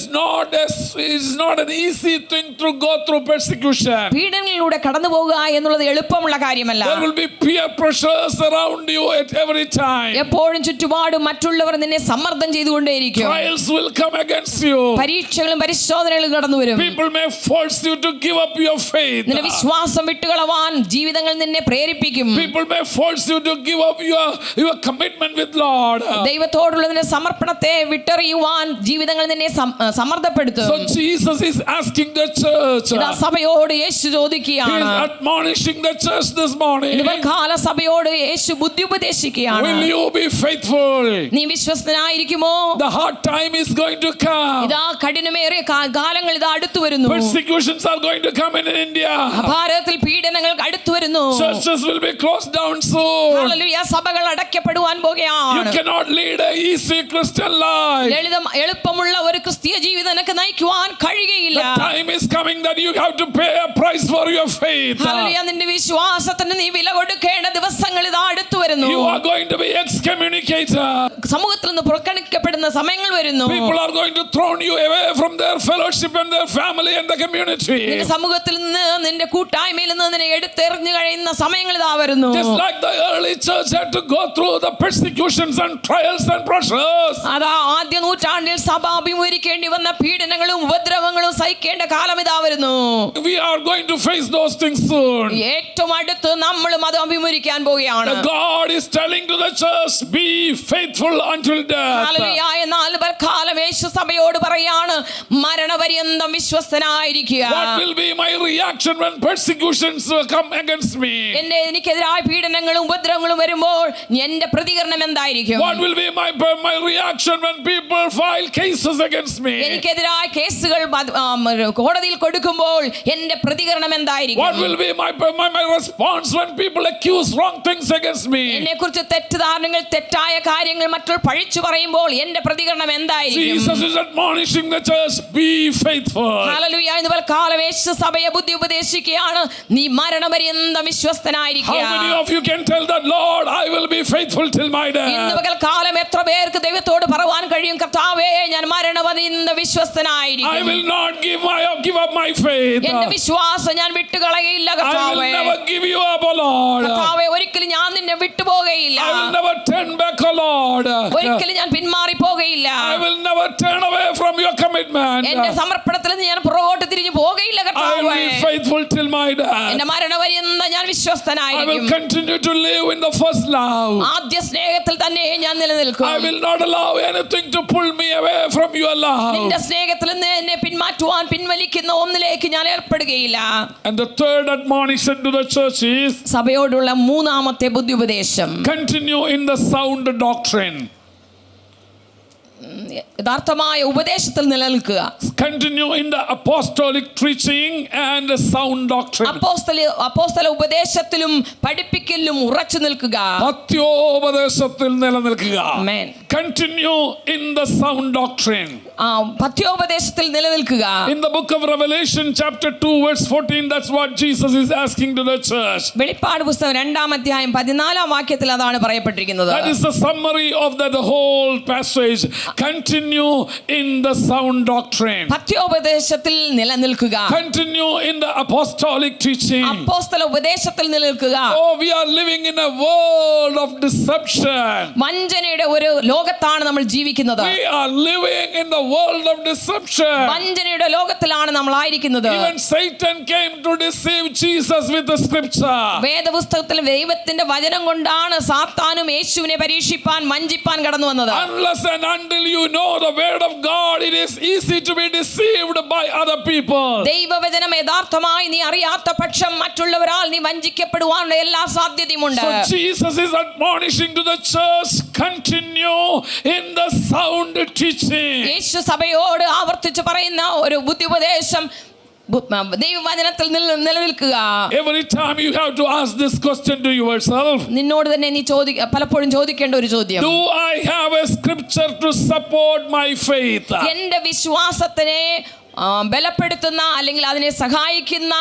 S1: is not an easy thing to go through persecution.
S2: പീഡനങ്ങളിലൂടെ കടന്നു പോകുക എന്നുള്ളത് എളുപ്പമുള്ള കാര്യമല്ല.
S1: There will be peer pressures around you at every time.
S2: എപ്പോഴും ചുറ്റുപാടും മറ്റുള്ളവർ നിന്നെ സമ്മർദ്ദം ചെയ്തുകൊണ്ടേയിരിക്കും.
S1: Trials will come against you.
S2: പരീക്ഷകളും പരിശോധനകളും കടന്നു വരും.
S1: People may force you to give up your faith.
S2: നിന്റെ വിശ്വാസം വിട്ടുകളവാൻ ജീവിതങ്ങൾ നിന്നെ പ്രേരിപ്പിക്കും.
S1: People may force you to give up your commitment with Lord.
S2: ദൈവത്തോടുള്ള നിന്റെ സമർപ്പണത്തെ വിട്ടെറിയുവാൻ ജീവിതങ്ങൾ നിന്നെ സമ്മർദ്ദപ്പെടുത്തും.
S1: So Jesus is asking the church.
S2: ഇതാ സഭയോട് യേശു
S1: He
S2: ചോദിക്കുകയാണ്.
S1: is admonishing the church this morning.
S2: ഇവകാല സഭയോട് യേശു ബുദ്ധി ഉപദേശിക്കുകയാണ്.
S1: Will you be faithful?
S2: നീ വിശ്വസ്തനായിരിക്കുമോ?
S1: The hard time is going to come.
S2: ഇതാ കഠിനമേറിയ കാലങ്ങൾ ഇതാ അടുത്തു വരുന്നു.
S1: Persecutions are going to come in India.
S2: ഭാരതത്തിൽ പീഡനങ്ങൾ അടുത്തു വരുന്നു.
S1: Churches will be closed down soon.
S2: Hallelujah, സഭകൾ അടയ്ക്കപ്പെടുവാൻ
S1: You
S2: പോകുകയാണ്.
S1: cannot lead a easy Christian life.
S2: എളുപ്പമുള്ള ഒരു ക്രിസ്തീയ ജീവിതം നിനക്ക് നയിക്കുവാൻ കഴിയുകയില്ല.
S1: The time is coming that you have to pay a price for your faith.
S2: Hallelujah, നിന്റെ വിശ്വാസത്തിന് നീ വില കൊടുക്കേണ്ട ദിവസങ്ങൾ ഇതാ അടുത്തു വരുന്നു.
S1: You are going to be excommunicated.
S2: സമൂഹത്തിൽ നിന്ന് പുറക്കണിക്കപ്പെടുന്ന സമയങ്ങൾ വരുന്നു.
S1: People are going to throw you away from their fellowship and their family and the community.
S2: നിന്റെ സമൂഹത്തിൽ നിന്ന് നിന്റെ കൂട്ടായ്മയിൽ നിന്ന് നിന്നെ എടുത്തെറിഞ്ഞു കഴിയുന്ന സമയങ്ങൾ ഇതാ വരുന്നു.
S1: Just like the early church had to go through the persecutions and trials and pressures.
S2: അതാ ആദ്യ നൂറ്റാണ്ടിൽ സഭ അഭിമുഖീകരിക്കേണ്ടി വന്ന പീഡനങ്ങളും ഉപദ്രവങ്ങളും സഹിക്കേണ്ട കാലം ഇതാ വരുന്നു.
S1: We are going to face those things soon.
S2: ഏറ്റവും അടുത്ത് നമ്മളും അത് അഭിമുഖീകരിക്കാൻ പോവുകയാണ്.
S1: God is telling to the church, be faithful until death.
S2: Hallelujah, എന്നാൽ കാലം യേശു സഭയോട് പറയാണ് മരണപര്യന്തം വിശ്വസ്തനായിരിക്കുക.
S1: What will be my reaction when persecutions come against me?
S2: എനിക്കെതിരായ പീഡനങ്ങളും ഉപദ്രവങ്ങളും വരുമ്പോൾ എന്റെ പ്രതികരണം എന്തായിരിക്കും?
S1: What will be my reaction when people file cases against me?
S2: എനിക്കെതിരായ കേസുകൾ കോടതിയിൽ കൊടുക്കുമ്പോൾ എന്റെ പ്രതികരണം എന്തായിരിക്കും?
S1: What will be my response when people accuse wrong things against me?
S2: എന്നെക്കുറിച്ച് തെറ്റിദ്ധാരണകൾ തെറ്റായ കാര്യങ്ങൾ മറ്റുള്ളവർ പഴിച്ചു പറയുമ്പോൾ എന്റെ പ്രതികരണം എന്തായിരിക്കും?
S1: Jesus is admonishing the church, be faithful.
S2: Hallelujah, ഇന്ന് കാലം യേശു സഭയെ ബുദ്ധി ഉപദേശിക്കുകയാണ്, നീ മരണപര്യന്തം വിശ്വസ്തനായിരിക്കുക.
S1: How many of you can tell that, Lord, I will be faithful till my
S2: ഇന്ന്
S1: death?
S2: കാലം എത്ര പേർക്ക് ദൈവത്തോട് പറയാൻ കഴിയും, കർത്താവേ ഞാൻ മരണപര്യന്തം വിശ്വസ്തനായിരിക്കും.
S1: I will not give up my faith.
S2: എന്റെ വിശ്വാസം ഞാൻ വിട്ടുകളയില്ല
S1: I will
S2: കർത്താവേ.
S1: never give you up, O Lord.
S2: കർത്താവേ, ഒരിക്കലും ഞാൻ നിന്നെ വിട്ടുപോകയില്ല.
S1: I will never turn back, O Lord.
S2: ഒരിക്കലും ഞാൻ പിന്മാറി പോകയില്ല.
S1: I will never turn away from your commitment.
S2: എന്റെ സമർപ്പണത്തിൽ നിന്ന് ഞാൻ പുറകോട്ട് തിരിഞ്ഞു പോകയില്ല
S1: I will
S2: കർത്താവേ.
S1: be faithful till my death.
S2: എന്റെ മരണപര്യന്തം ഞാൻ
S1: I will
S2: വിശ്വസ്തനായിരിക്കും.
S1: continue to live in the first love.
S2: ആദ്യ സ്നേഹത്തിൽ തന്നെ ഞാൻ നിലനിൽക്കും.
S1: I will not allow anything to pull me away from your love.
S2: നിന്റെ സ്നേഹത്തിൽ നിന്ന് എന്നെ പിൻവലിക്കുന്ന ഒന്നിലേക്ക് ഞാൻ ഏർപ്പെടുകയില്ല.
S1: And the third admonition to the church is,
S2: സഭയോടുള്ള മൂന്നാമത്തെ ബുദ്ധി ഉപദേശം,
S1: continue in the sound doctrine.
S2: യഥാർത്ഥമായ ഉപദേശത്തിൽ നിലനിൽക്കുക.
S1: Continue in the apostolic preaching and the sound doctrine.
S2: അപ്പോസ്തല ഉപദേശത്തിലും പഠിപ്പിക്കലിലും ഉറച്ചു നിൽക്കുക.
S1: പത്യോപദേശത്തിൽ നിലനിൽക്കുക.
S2: ആമേൻ.
S1: Continue in the sound doctrine.
S2: പത്യോപദേശത്തിൽ നിലനിൽക്കുക.
S1: In the book of Revelation chapter 2 verse 14, that's what Jesus is asking to the church.
S2: വെളിപ്പാട് പുസ്തകം 2-ാം അധ്യായം 14-ാം വാക്യത്തിൽ അതാണ് പറയപ്പെട്ടിരിക്കുന്നത്.
S1: That is the summary of the whole passage. Continue in the sound doctrine.
S2: പത്യോപദേശത്തിൽ നിലനിൽക്കുക.
S1: Continue in the apostolic teaching.
S2: അപ്പോസ്തല ഉപദേശത്തിൽ നിലനിൽക്കുക.
S1: Oh, we are living in a world of deception.
S2: വഞ്ചനയുടെ ഒരു ലോകത്താണ് നമ്മൾ ജീവിക്കുന്നത്.
S1: We are living in the world of deception.
S2: വഞ്ചനയുടെ ലോകത്തിലാണ് നമ്മൾ ആയിരിക്കുന്നത്.
S1: Even Satan came to deceive Jesus with the scripture.
S2: വേദപുസ്തകത്തിൽ ദൈവത്തിന്റെ വചനം കൊണ്ടാണ് സാത്താനും യേശുവിനെ പരീക്ഷിപ്പാൻ വഞ്ചിപ്പാൻ കടന്നു വന്നത്.
S1: Unless and until you know the word of God, it is easy to be deceived by other people.
S2: ദൈവവചനം യഥാർത്ഥമായി നീ അറിയാത്ത പക്ഷം മറ്റുള്ളവരാൽ നീ വഞ്ചിക്കപ്പെടുവാനുള്ള എല്ലാ സാധ്യതയുമുണ്ട്.
S1: So Jesus is admonishing to the church, continue in the sound teaching.
S2: യേശു സഭയോട് ആവർത്തിച്ച് പറയുന്ന ഒരു ബുദ്ധിപദേശം ദൈവവചനത്തിൽ നിലനിൽക്കുക.
S1: Every time you have to ask this question to yourself.
S2: നിന്നോട് തന്നെ നീ പലപ്പോഴും ചോദിക്കേണ്ട ഒരു ചോദ്യം,
S1: Do I have a scripture to support my faith?
S2: എന്റെ വിശ്വാസത്തിനെ ബലപ്പെടുത്തുന്ന അല്ലെങ്കിൽ അതിനെ സഹായിക്കുന്ന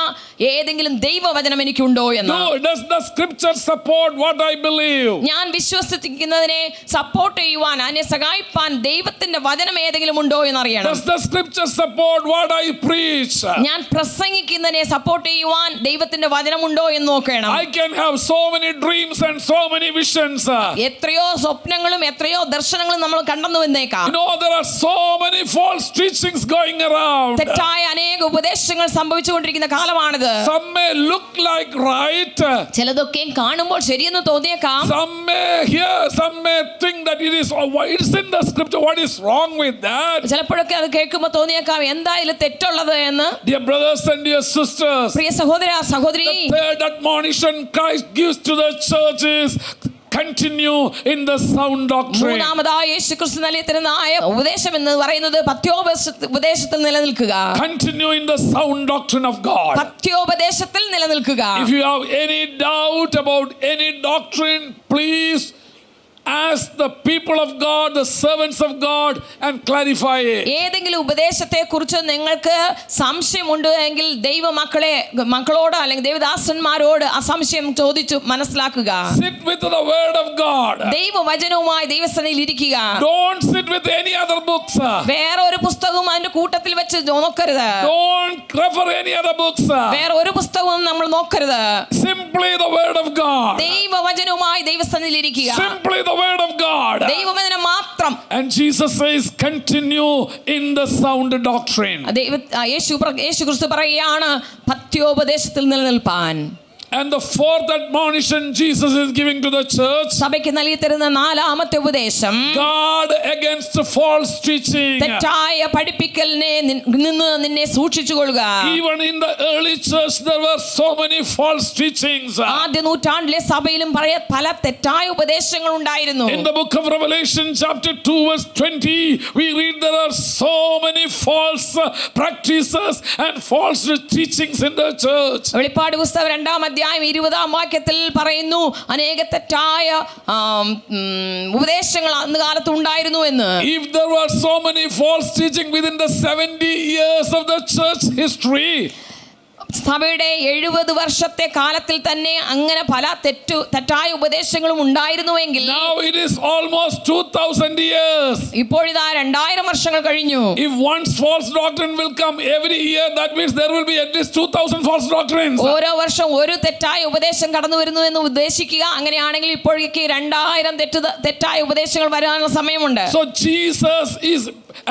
S2: ഏതെങ്കിലും ദൈവവചനം എനിക്കുണ്ടോ എന്ന്.
S1: Does the scripture support what I believe?
S2: ഞാൻ വിശ്വസിക്കുന്നതിനെ സപ്പോർട്ട് ചെയ്യുവാൻ, അതിനെ സഹായിപ്പാൻ ദൈവത്തിന്റെ വചനം ഏതെങ്കിലും ഉണ്ടോ എന്ന് അറിയണം.
S1: Does the scripture support what I preach?
S2: ഞാൻ പ്രസംഗിക്കുന്നതിനെ സപ്പോർട്ട് ചെയ്യുവാൻ ദൈവത്തിന്റെ വചനമുണ്ടോ എന്ന് നോക്കണം.
S1: I can have so many dreams and so many visions.
S2: എത്രയോ സ്വപ്നങ്ങളും എത്രയോ ദർശനങ്ങളും നമ്മൾ കണ്ടെന്നു വന്നേക്കാം.
S1: There are so many false teachings going around.
S2: തെറ്റായ അനേക ഉപദേശങ്ങൾ സംഭവിച്ചുകൊണ്ടിരിക്കുന്ന കാലമാണിത്.
S1: Some may look like right.
S2: ചിലതൊക്കെ കാണുമ്പോൾ ശരിയെന്ന് തോന്നിയേക്കാം.
S1: Some may hear, some may think that it's in the scripture. What is wrong with that?
S2: ചിലപ്പോഴൊക്കെ അത് കേൾക്കുമ്പോൾ തോന്നിയേക്കാം എന്തായാലും തെറ്റുള്ളത് എന്ന്.
S1: Dear brothers and dear sisters,
S2: പ്രിയ സഹോദര സഹോദരി,
S1: the third admonition Christ gives to the church is continue in the sound doctrine.
S2: മൂന്നാമതായി യേശുക്രിസ്തു നൽകിത്തരുന്ന ഉപദേശം എന്ന് പറയുന്നത് പത്യോപദേശത്തിൽ നിലനിൽക്കുക.
S1: Continue in the sound doctrine of God.
S2: പത്യോപദേശത്തിൽ നിലനിൽക്കുക.
S1: If you have any doubt about any doctrine, please ask the people of God, the servants of God, and clarify it.
S2: ഏതെങ്കിലും ഉപദേശത്തെ കുറിച്ച് നിങ്ങൾക്ക് സംശയമുണ്ട് എങ്കിൽ മക്കളോട് അല്ലെങ്കിൽ ദൈവദാസന്മാരോട് ആ സംശയം ചോദിച്ചു മനസ്സിലാക്കുക.
S1: Sit with the word of God.
S2: ദൈവവചനവുമായി ദൈവസന്നിധിയിൽ ഇരിക്കുക.
S1: Don't sit with any other books.
S2: വേറെ ഒരു പുസ്തകവും അതിന്റെ കൂട്ടത്തിൽ വെച്ച് നോക്കരുത്.
S1: Don't refer any other books.
S2: വേറെ ഒരു പുസ്തകവും നമ്മൾ നോക്കരുത്.
S1: Simply the word of God.
S2: ദൈവവചനവുമായി ദൈവസന്നിധിയിൽ ഇരിക്കുക.
S1: Simply the word of God.
S2: ദൈവവചനം മാത്രം.
S1: And Jesus says continue in the sound doctrine.
S2: യേശു ക്രിസ്തു പറയുകയാണ് പത്യോപദേശത്തിൽ നിലനിൽപ്പാൻ.
S1: And the fourth admonition Jesus is giving to the church,
S2: സഭയ്ക്ക് നൽകി തരുന്ന നാലാമത്തെ ഉപദേശം,
S1: guard against false teaching.
S2: തെറ്റായ പഠിപ്പിക്കലിനെ നിന്ന് നിന്നെ സൂക്ഷിച്ചുകൊള്ളുക.
S1: Even in the early church there were so many false teachings.
S2: ആദ്യ നൂറ്റാണ്ടിലെ സഭയിലും പല തെറ്റായ ഉപദേശങ്ങൾ ഉണ്ടായിരുന്നു.
S1: In the book of Revelation chapter 2 verse 20 we read there are so many false practices and false teachings in the church.
S2: വെളിപ്പാട് പുസ്തകം 2-ാം അധ്യായം 20-ാം വാക്യത്തിൽ പറയുന്നു അനേക തെറ്റായ ഉപദേശങ്ങൾ അന്ന് കാലത്ത് ഉണ്ടായിരുന്നു എന്ന്.
S1: If there were so many false teaching within the 70 years of the church history,
S2: സഭയുടെ 70 വർഷത്തെ കാലത്തിൽ തന്നെ അങ്ങനെ പല തെറ്റായ ഉപദേശങ്ങളും ഉണ്ടായിരുന്നുവെങ്കിൽ
S1: now it is almost 2000 years.
S2: ഇപ്പോഴിതാ 2000 വർഷങ്ങൾ കഴിഞ്ഞു.
S1: If one false doctrine will come every year, that means there will be at least 2000 false doctrines.
S2: ഓരോ വർഷം ഒരു തെറ്റായ ഉപദേശം കടന്നു വരുന്നു എന്ന് ഉദ്ദേശിക്കുക. അങ്ങനെയാണെങ്കിൽ ഇപ്പോഴേക്ക് 2000 തെറ്റായ ഉപദേശങ്ങൾ വരാനുള്ള സമയമുണ്ട്.
S1: So Jesus is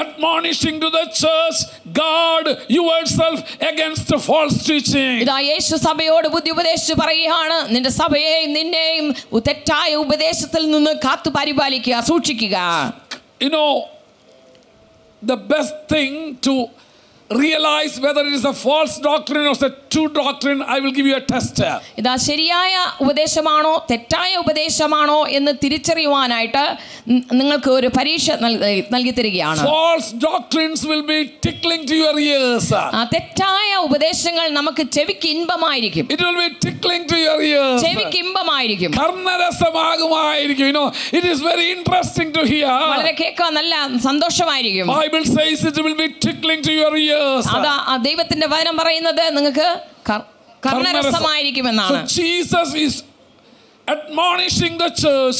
S1: admonishing to the church, guard yourself against false teaching.
S2: ഇതാ യേശു സഭയോട് ബുദ്ധി ഉപദേശിച്ചു പറയുകയാണ്, നിന്റെ സഭയെയും നിന്നെയും തെറ്റായ ഉപദേശത്തിൽ നിന്ന് കാത്തു പരിപാലിക്കുക, സൂക്ഷിക്കുക.
S1: The best thing to realize whether it is a false doctrine or a true doctrine, I will give you a test.
S2: ഇതാ ശരിയായ ഉപദേശമാണോ തെറ്റായ ഉപദേശമാണോ എന്ന് തിരിച്ചറിയുവാനായിട്ട് നിങ്ങൾക്ക് ഒരു പരീക്ഷ നൽകി തരികയാണ്.
S1: False doctrines will be tickling to your ears.
S2: തെറ്റായ ഉപദേശങ്ങൾ നമുക്ക് ചെവിക്ക് ഇമ്പമായിരിക്കും.
S1: It will be tickling to your ears.
S2: ചെവിക്ക് ഇമ്പമായിരിക്കും.
S1: കർണരസമാകുമായിരിക്കും. It is very interesting to hear.
S2: വളരെ കേൾക്കാൻ നല്ല സന്തോഷമായിരിക്കും.
S1: Bible says it will be tickling to your ears.
S2: അതാ ദൈവത്തിന്റെ വചനം പറയുന്നത് നിങ്ങൾക്ക് കർണരസമായിരിക്കുമെന്നാണ്.
S1: So Jesus is admonishing the church,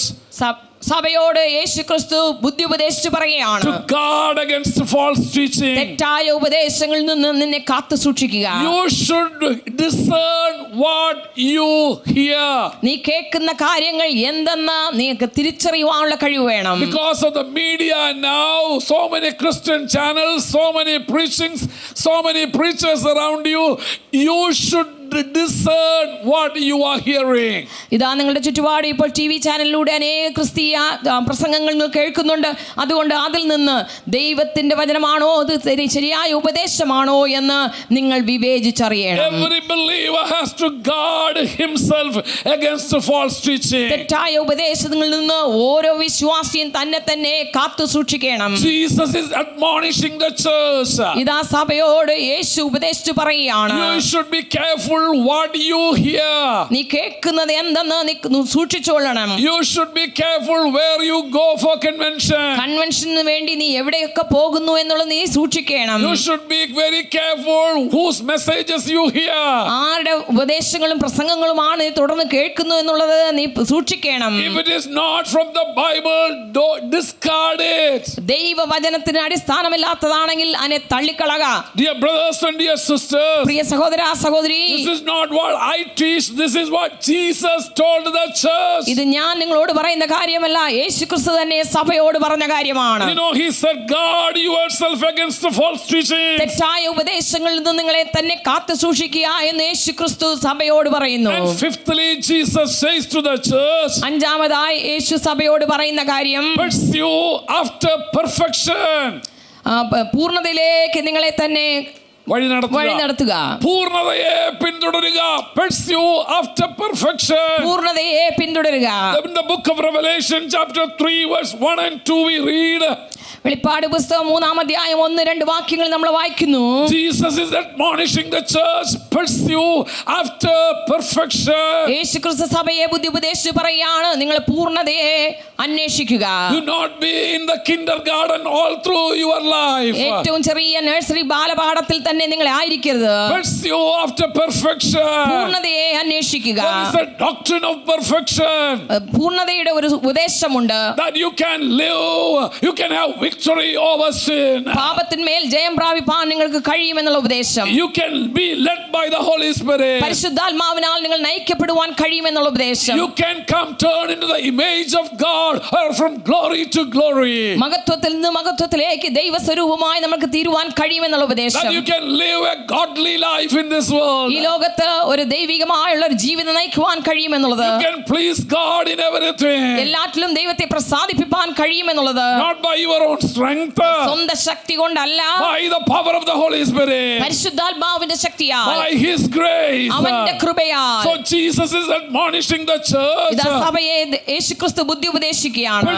S2: സഭയോട് യേശു ക്രിസ്തു ബുദ്ധി ഉപദേശിച്ചു പറയുകയാണ്,
S1: to guard against false teaching.
S2: തെറ്റായ ഉപദേശങ്ങളിൽ നിന്ന് നിന്നെ കാത്തു സൂക്ഷിക്കുക.
S1: You should discern what you hear.
S2: നീ കേൾക്കുന്ന കാര്യങ്ങൾ എന്തെന്ന് നിനക്ക് തിരിച്ചറിയുവാനുള്ള കഴിവ് വേണം.
S1: Because of the media now, so many Christian channels, so many preachings, so many preachers around you, you should discern what you are hearing.
S2: ഇതാ നിങ്ങളുടെ ചുറ്റുപാട് ഇപ്പോൾ TV ചാനലിലൂടെ അനേക ക്രിസ്തീയ പ്രസംഗങ്ങൾ നിങ്ങൾ കേൾക്കുന്നുണ്ട്. അതുകൊണ്ട് അതിൽ നിന്ന് ദൈവത്തിന്റെ വചനമാണോ അത് ശരിയായ ഉപദേശമാണോ എന്ന് നിങ്ങൾ വിവേചിച്ചറിയണം.
S1: Every believer has to guard himself against false teaching.
S2: തെറ്റായ ഉപദേശങ്ങളിൽ നിന്ന് ഓരോ വിശ്വാസിയും തന്നെ കാത്തു സൂക്ഷിക്കണം.
S1: Jesus is admonishing the church.
S2: ഇതാ സഭയോട് യേശു ഉപദേശിച്ചു പറയുകയാണ്,
S1: You should be careful what you hear.
S2: നീ കേൾക്കുന്നത് എന്തെന്ന് നീ സൂക്ഷിച്ചുകൊള്ളണം.
S1: You should be careful where you go for convention.
S2: കൺവെൻഷന് വേണ്ടി നീ എവിടെയൊക്കെ പോകുന്നു എന്നുള്ളത് നീ സൂക്ഷിക്കണം.
S1: You should be very careful whose messages you hear.
S2: ആരുടെ ഉപദേശങ്ങളും പ്രസംഗങ്ങളുമാണ് നീ തുടർന്ന് കേൾക്കുന്നു എന്നുള്ളത് നീ സൂക്ഷിക്കണം.
S1: If it is not from the Bible, don't discard it.
S2: ദൈവവചനത്തിന് അടിസ്ഥാനമില്ലാത്തതാണെങ്കിൽ അതിനെ തള്ളിക്കളക.
S1: Dear brothers and dear sisters,
S2: പ്രിയ സഹോദര സഹോദരി,
S1: this is not what I teach, this is what Jesus told the church.
S2: ഇത് ഞാൻ നിങ്ങളോട് പറയുന്ന കാര്യമല്ല, യേശുക്രിസ്തു തന്നെ സഭയോട് പറഞ്ഞ കാര്യമാണ്.
S1: You know, he said, guard yourself against the false teaching.
S2: തെറ്റായ ഉപദേശങ്ങളിൽ നിന്ന് നിങ്ങളെ തന്നെ കാത്തു സൂക്ഷിക്കുക എന്ന് യേശുക്രിസ്തു സഭയോട് പറയുന്നു.
S1: And fifthly, Jesus says to the church,
S2: അഞ്ചാമതായി യേശു സഭയോട് പറയുന്ന കാര്യം,
S1: pursue after perfection.
S2: പൂർണ്ണതയിലേക്ക് നിങ്ങളെ തന്നെ വഴി നടത്തുക.
S1: പൂർണ്ണതയെ പിന്തുടരുക. Pursue after perfection.
S2: പൂർണ്ണതയെ പിന്തുടരുക.
S1: In the book of Revelation chapter 3 verse 1 and 2 we read,
S2: വെളിപ്പാട് പുസ്തകം 3-ാം അധ്യായം 1-2 വാക്യങ്ങൾ നമ്മൾ വായിക്കുന്നു.
S1: Jesus is admonishing the church, pursue after perfection.
S2: യേശുക്രിസ്തു സഭയെ ബുദ്ധി ഉപദേശിച്ചു പറയുകയാണ്, നിങ്ങൾ പൂർണ്ണതയെ അന്വേഷിക്കുക.
S1: Do not be in the kindergarten all through your life.
S2: ഏറ്റവും ചെറിയ നഴ്സറി ബാലപാഠത്തിൽ തന്നെ നിങ്ങൾ ആയിരിക്കരുത്.
S1: Pursue after perfection.
S2: പൂർണ്ണതയെ അന്വേഷിക്കുക.
S1: There is a doctrine of perfection.
S2: പൂർണ്ണതയുടെ ഒരു ഉപദേശമുണ്ട്.
S1: That you can live, you can have victory over sin.
S2: പാപത്തിന്മേൽ ജയം പ്രാപിപ്പാൻ നിങ്ങൾക്ക് കഴിയുമെന്നുള്ള ഉപദേശം.
S1: You can be led by the Holy Spirit.
S2: പരിശുദ്ധാത്മാവിനാൽ നിങ്ങൾ നയിക്കപ്പെടുവാൻ കഴിയുമെന്നുള്ള ഉപദേശം.
S1: You can come turn into the image of God or from glory to glory.
S2: മഹത്വത്തിൽ നിന്ന് മഹത്വത്തിലേക്ക് ദൈവസ്വരൂപമായി നമുക്ക് തീരുവാൻ കഴിയുമെന്നുള്ള ഉപദേശം.
S1: That you can live a godly life in this world.
S2: ഈ ലോകത്ത് ഒരു ദൈവികമായുള്ള ഒരു ജീവിതം നയിക്കുവാൻ കഴിയുമെന്നുള്ളത്.
S1: You can please God in everything.
S2: എല്ലാറ്റിലും ദൈവത്തെ പ്രസാദിപ്പിക്കാൻ കഴിയുമെന്നുള്ളത്.
S1: Not by your own strength.
S2: സ്വന്തം ശക്തി കൊണ്ടല്ല,
S1: By the power of the Holy Spirit.
S2: പരിശുദ്ധാത്മാവിന്റെ ശക്തിയാൽ,
S1: By His grace.
S2: അവന്റെ കൃപയാൽ.
S1: So Jesus is admonishing the church.
S2: ഇതാ സഭയെ യേശുക്രിസ്തു ബുദ്ധി ഉപദേശിക്കുകയാണ്.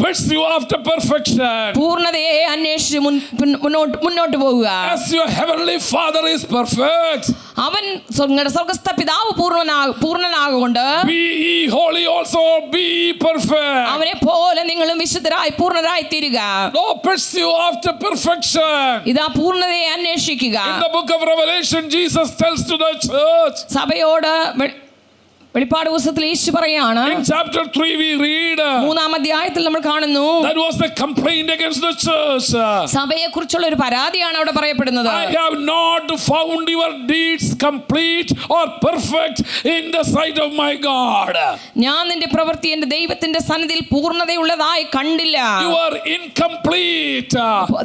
S1: Pursue after perfection.
S2: പൂർണ്ണതയെ അന്വേഷിച്ച് മുന്നോട്ട് പോകുക.
S1: As your heavenly Father is perfect.
S2: അവൻ നിങ്ങളുടെ സ്വർഗ്ഗസ്ഥ പിതാവ് പൂർണ്ണനാകൊണ്ട്,
S1: Be ye holy also, be ye perfect.
S2: അവനെ പോലെ നിങ്ങളും വിശുദ്ധരായി പൂർണ്ണരായി തീരുക.
S1: No, pursue after perfection.
S2: ഇതാ പൂർണ്ണതയെ അന്വേഷിക്കുക.
S1: In the book of Revelation, Jesus tells to the church.
S2: സഭയോട് വെളിപ്പാട് പുസ്തകത്തിൽ യേശു പറയാണ്.
S1: In chapter 3 we read.
S2: 3-ാം അധ്യായത്തിൽ നമ്മൾ കാണുന്നു.
S1: That was the complaint against the church.
S2: സഭയെ കുറിച്ചുള്ള ഒരു പരാതിയാണ് അവിടെ പറയപ്പെടുന്നത്.
S1: I have not found your deeds complete or perfect in the sight of my God.
S2: ഞാൻ നിന്റെ പ്രവൃത്തി എന്റെ ദൈവത്തിന്റെ സന്നിധിയിൽ പൂർണ്ണതയുള്ളതായി കണ്ടില്ല.
S1: You are incomplete.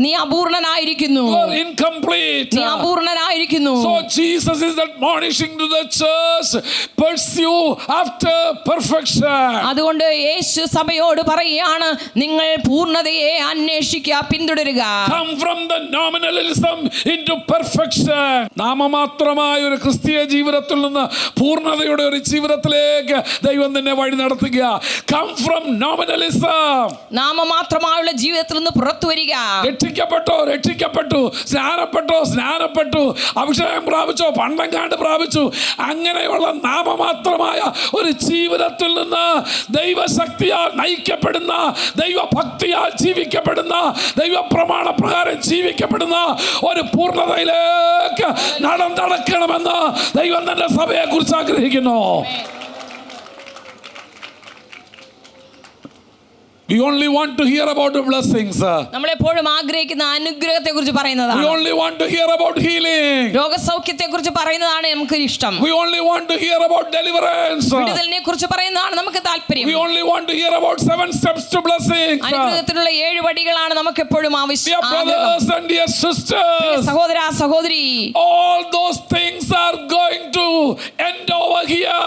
S2: നീ അപൂർണനായിരിക്കുന്നു.
S1: You are incomplete.
S2: നീ അപൂർണനായിരിക്കുന്നു.
S1: So Jesus is admonishing to the church, pursue after perfection.
S2: അതുകൊണ്ട് യേശു സഭയോട് പറയുകയാണ്, നിങ്ങൾ പൂർണ്ണതയെ അന്വേഷിക്കുക, പിന്തുടരുക.
S1: Come from the nominalism into perfection. നാമമാത്രമായ ഒരു ക്രിസ്തീയ ജീവിതത്തിൽ നിന്ന് പൂർണ്ണതയുടെ ഒരു ജീവിതത്തിലേക്ക് ദൈവം നിന്നെ വഴി നടത്തുക. Come from nominalism.
S2: നാമമാത്രമായുള്ള ജീവിതത്തിൽ നിന്ന് പുറത്തു വരിക.
S1: രക്ഷിക്കപ്പെട്ടു, സ്നാനപ്പെട്ടു, അഭിഷേകം പ്രാപിച്ചോ, പണ്ടങ്കാണ്ട് പ്രാപിച്ചു, അങ്ങനെയുള്ള നാമമാത്രമായ ഒരു ജീവിതത്തിൽ നിന്ന് ദൈവശക്തിയാൽ നയിക്കപ്പെടുന്ന, ദൈവഭക്തിയാൽ ജീവിക്കപ്പെടുന്ന, ദൈവപ്രമാണ പ്രകാരം ജീവിക്കപ്പെടുന്ന ഒരു പൂർണ്ണതയിലേക്ക് നടക്കണമെന്ന് ദൈവം തന്റെ സഭയെ കുറിച്ച് ആഗ്രഹിക്കുന്നു. We only want to hear about the blessings.
S2: നമ്മളെപ്പോഴും ആഗ്രഹിക്കുന്ന അനുഗ്രഹത്തെ കുറിച്ച്
S1: We
S2: പറയുന്നതാണ്.
S1: only want to hear about healing.
S2: രോഗസൗഖ്യത്തെ കുറിച്ച് പറയുന്നതാണ് നമുക്ക് ഇഷ്ടം.
S1: We only want to hear about deliverance.
S2: വിടുതലിനെ കുറിച്ച് പറയുന്നതാണ് നമുക്ക് താല്പര്യം.
S1: We only want to hear about 7 steps to blessing.
S2: അനുഗ്രഹത്തിനുള്ള 7 വടികളാണ് നമുക്ക് എപ്പോഴും
S1: Dear
S2: ആവശ്യം.
S1: brothers and dear sisters,
S2: സഹോദര സഹോദരി,
S1: all those things are going to end over here.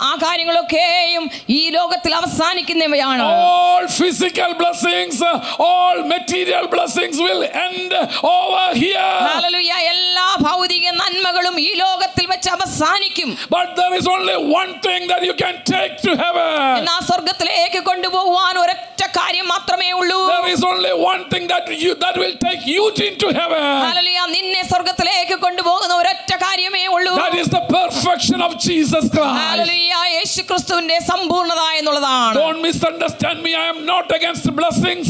S2: ആ കാര്യങ്ങളൊക്കെയും ഈ ലോകത്തിൽ അവസാനിക്കുന്നവയാണ്.
S1: All physical blessings, all material blessings will end over here.
S2: Hallelujah. എല്ലാ ഭൗതിക നന്മകളും ഈ ലോകത്തിൽ വെച്ച് അവസാനിക്കും.
S1: But there is only one thing that you can take to heaven.
S2: എന്നാൽ സ്വർഗ്ഗത്തിലേക്ക് കൊണ്ടുപോകുവാൻ ഒരൊറ്റ കാര്യം മാത്രമേ ഉള്ളൂ.
S1: There is only one thing that will take you into heaven.
S2: Hallelujah. നിന്നെ സ്വർഗ്ഗത്തിലേക്ക് കൊണ്ടുപോകുന്ന ഒരൊറ്റ കാര്യമേ ഉള്ളൂ.
S1: That is the perfection of Jesus Christ.
S2: Hallelujah. യേശുക്രിസ്തുവിന്റെ സമ്പൂർണ്ണത എന്നുള്ളതാണ്.
S1: Don't misunderstand me. I am not against blessings.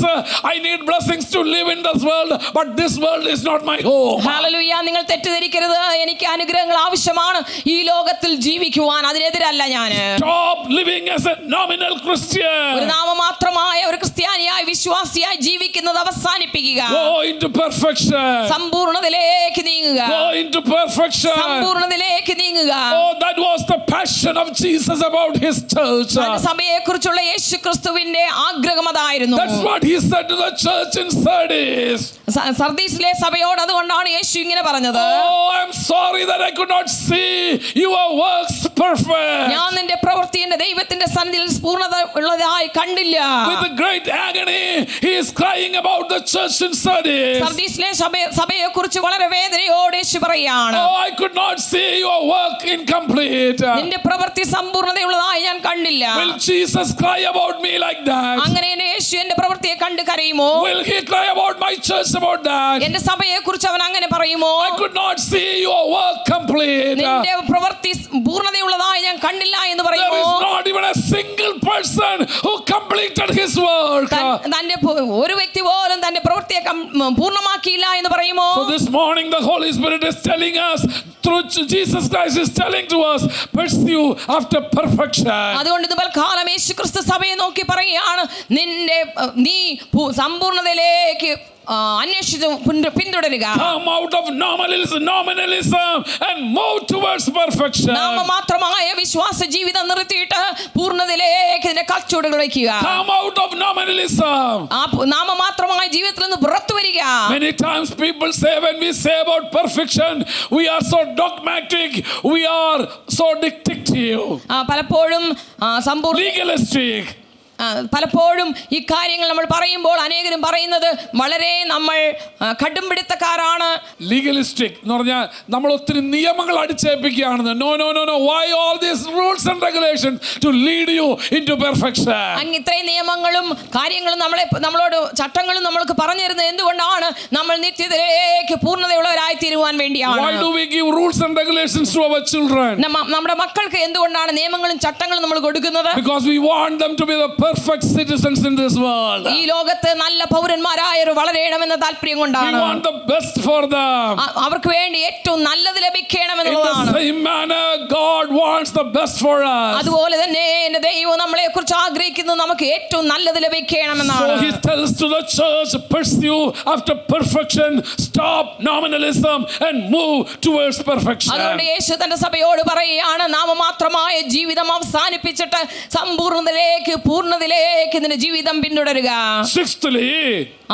S1: I need blessings to live in this world, but this world is not my home.
S2: Hallelujah. നിങ്ങൾ തെറ്റിദ്ധരിക്കരുത്. എനിക്ക് അനുഗ്രഹങ്ങൾ ആവശ്യമാണ് ഈ ലോകത്തിൽ ജീവിക്കുവാൻ. അതിനെതിരല്ല ഞാൻ.
S1: Stop living as a nominal Christian.
S2: ഒരു നാമമാത്രമായ ഒരു ക്രിസ്ത്യാനിയായി വിശ്വാസിയായി ജീവിക്കുന്നത് അവസാനിപ്പിക്കുക.
S1: Go into perfection.
S2: സമ്പൂർണ്ണതയിലേക്ക് നീങ്ങുക.
S1: Go into perfection.
S2: സമ്പൂർണ്ണതയിലേക്ക് നീങ്ങുക.
S1: Oh, that was the passion of Jesus about his church.
S2: സഭയെക്കുറിച്ചുള്ള യേശുക്രിസ്തുവിന്റെ ആഗ്രഹം അതായിരുന്നു.
S1: That's what he said to the church in Sardis.
S2: സർദീസിലെ സഭയോട് അതുകൊണ്ടാണ് യേശു ഇങ്ങനെ പറഞ്ഞത്.
S1: Oh, I'm sorry that I could not see your works perfect.
S2: ഞാൻ നിന്റെ പ്രവൃത്തി എന്റെ ദൈവത്തിന്റെ സന്നിധിയിൽ പൂർണ്ണത ഉള്ളതായി കണ്ടില്ല.
S1: With great agony he is crying about the church in Sardis.
S2: സർദീസിലെ സഭയെക്കുറിച്ച് വളരെ വേദനയോടെ യേശു പറയാണ്.
S1: Oh, I could not see your work incomplete.
S2: നിന്റെ പ്രവൃത്തി സമ്പൂർണ്ണതയുള്ളതായി ഞാൻ കണ്ടില്ല.
S1: Will Jesus cry about me like that?
S2: അങ്ങനെ യേശു എന്റെ പ്രവൃത്തിയെ കണ്ട് കരയുമോ?
S1: Will he cry about my church about that?
S2: എന്റെ സഭയെക്കുറിച്ച് അവൻ അങ്ങനെ പറയുമോ?
S1: I could not see your work complete.
S2: നിന്റെ പ്രവൃത്തി പൂർണ്ണതയുള്ളതായി ഞാൻ കണ്ടില്ല എന്ന് പറയുമോ?
S1: There is not even a single person who completed his work.
S2: തന്റെ ഒരു വ്യക്തി പോലും തന്റെ പ്രവൃത്തിയെ പൂർണ്ണമാക്കിയില്ല എന്ന് പറയുമോ?
S1: So this morning the Holy Spirit is telling us, through Jesus Christ is telling to us, pursue after perfection.
S2: അതുകൊണ്ട് ഇത് കാലം യേശുക്രിസ്തു സഭയെ നോക്കി പറയുകയാണ്, നീ സമ്പൂർണ്ണതയിലേക്ക് അന്വേഷിച്ച് പിന്തുടരുക.
S1: Come out of nominalism and move towards perfection.
S2: നാമമാത്രമായ വിശ്വാസ ജീവിതം നിർത്തിയിട്ട് പൂർണ്ണതയിലേക്ക് ഇതിന്റെ കാൽച്ചുവടുകൾ വയ്ക്കുക.
S1: Come out of nominalism.
S2: ആ നാമമാത്രമായ ജീവിതത്തിൽ നിന്ന് പുറത്തു വരിക.
S1: Many times people say, when we say about perfection, we are so dogmatic, we are so dictative,
S2: പലപ്പോഴും
S1: legalistic.
S2: പലപ്പോഴും ഈ കാര്യങ്ങൾ നമ്മൾ പറയുമ്പോൾ അനേകരും പറയുന്നത് വളരെ നമ്മൾ കടുംപിടുത്തക്കാരാണ്.
S1: Legalistic എന്ന് പറഞ്ഞാൽ നമ്മൾ ഒത്തിരി നിയമങ്ങൾ അടിച്ചേൽപ്പിക്കുകയാണെന്ന്. No. Why all these rules and regulations to lead you into perfection?
S2: ഇത്രയും നിയമങ്ങളും കാര്യങ്ങളും നമ്മളോട് ചട്ടങ്ങളും നമ്മൾക്ക് പറഞ്ഞു തരുന്നത് എന്തുകൊണ്ടാണ്? നമ്മൾ നിത്യതയിലേക്ക് പൂർണ്ണതയുള്ളവരായി തീരുവാൻ വേണ്ടിയാണ്.
S1: Why do we give rules and regulations to our children?
S2: നമ്മുടെ മക്കൾക്ക് എന്തുകൊണ്ടാണ് നിയമങ്ങളും ചട്ടങ്ങളും നമ്മൾ കൊടുക്കുന്നത്?
S1: Because we want them to be the perfect citizens in this world.
S2: ഈ ലോകത്ത് നല്ല പൗരന്മാരായവർ വളരണമെന്ന താല്പര്യം കൊണ്ടാണ്.
S1: We want the best for them.
S2: അവർക്ക് വേണ്ടി ഏറ്റവും നല്ലത് ലഭിക്കണമെന്നുള്ളതാണ്.
S1: In the same manner God wants the best for us.
S2: അതുപോലെ തന്നെ എൻ്റെ ദൈവം നമ്മളെ കുറിച്ച് ആഗ്രഹിക്കുന്നത് നമുക്ക് ഏറ്റവും നല്ലത് ലഭിക്കണമെന്നാണ്.
S1: So he tells to the church, pursue after perfection, stop nominalism and move towards perfection.
S2: അതുകൊണ്ട് യേശു തന്റെ സഭയോട് പറയുകയാണ്, നാമമാത്രമായ ജീവിതം അവസാനിപ്പിച്ചിട്ട് സമ്പൂർണ്ണതയിലേക്ക് പൂർണ്ണതയിലേക്ക് നിന്റെ ജീവിതം പിന്തുടരുക.
S1: Sixthly,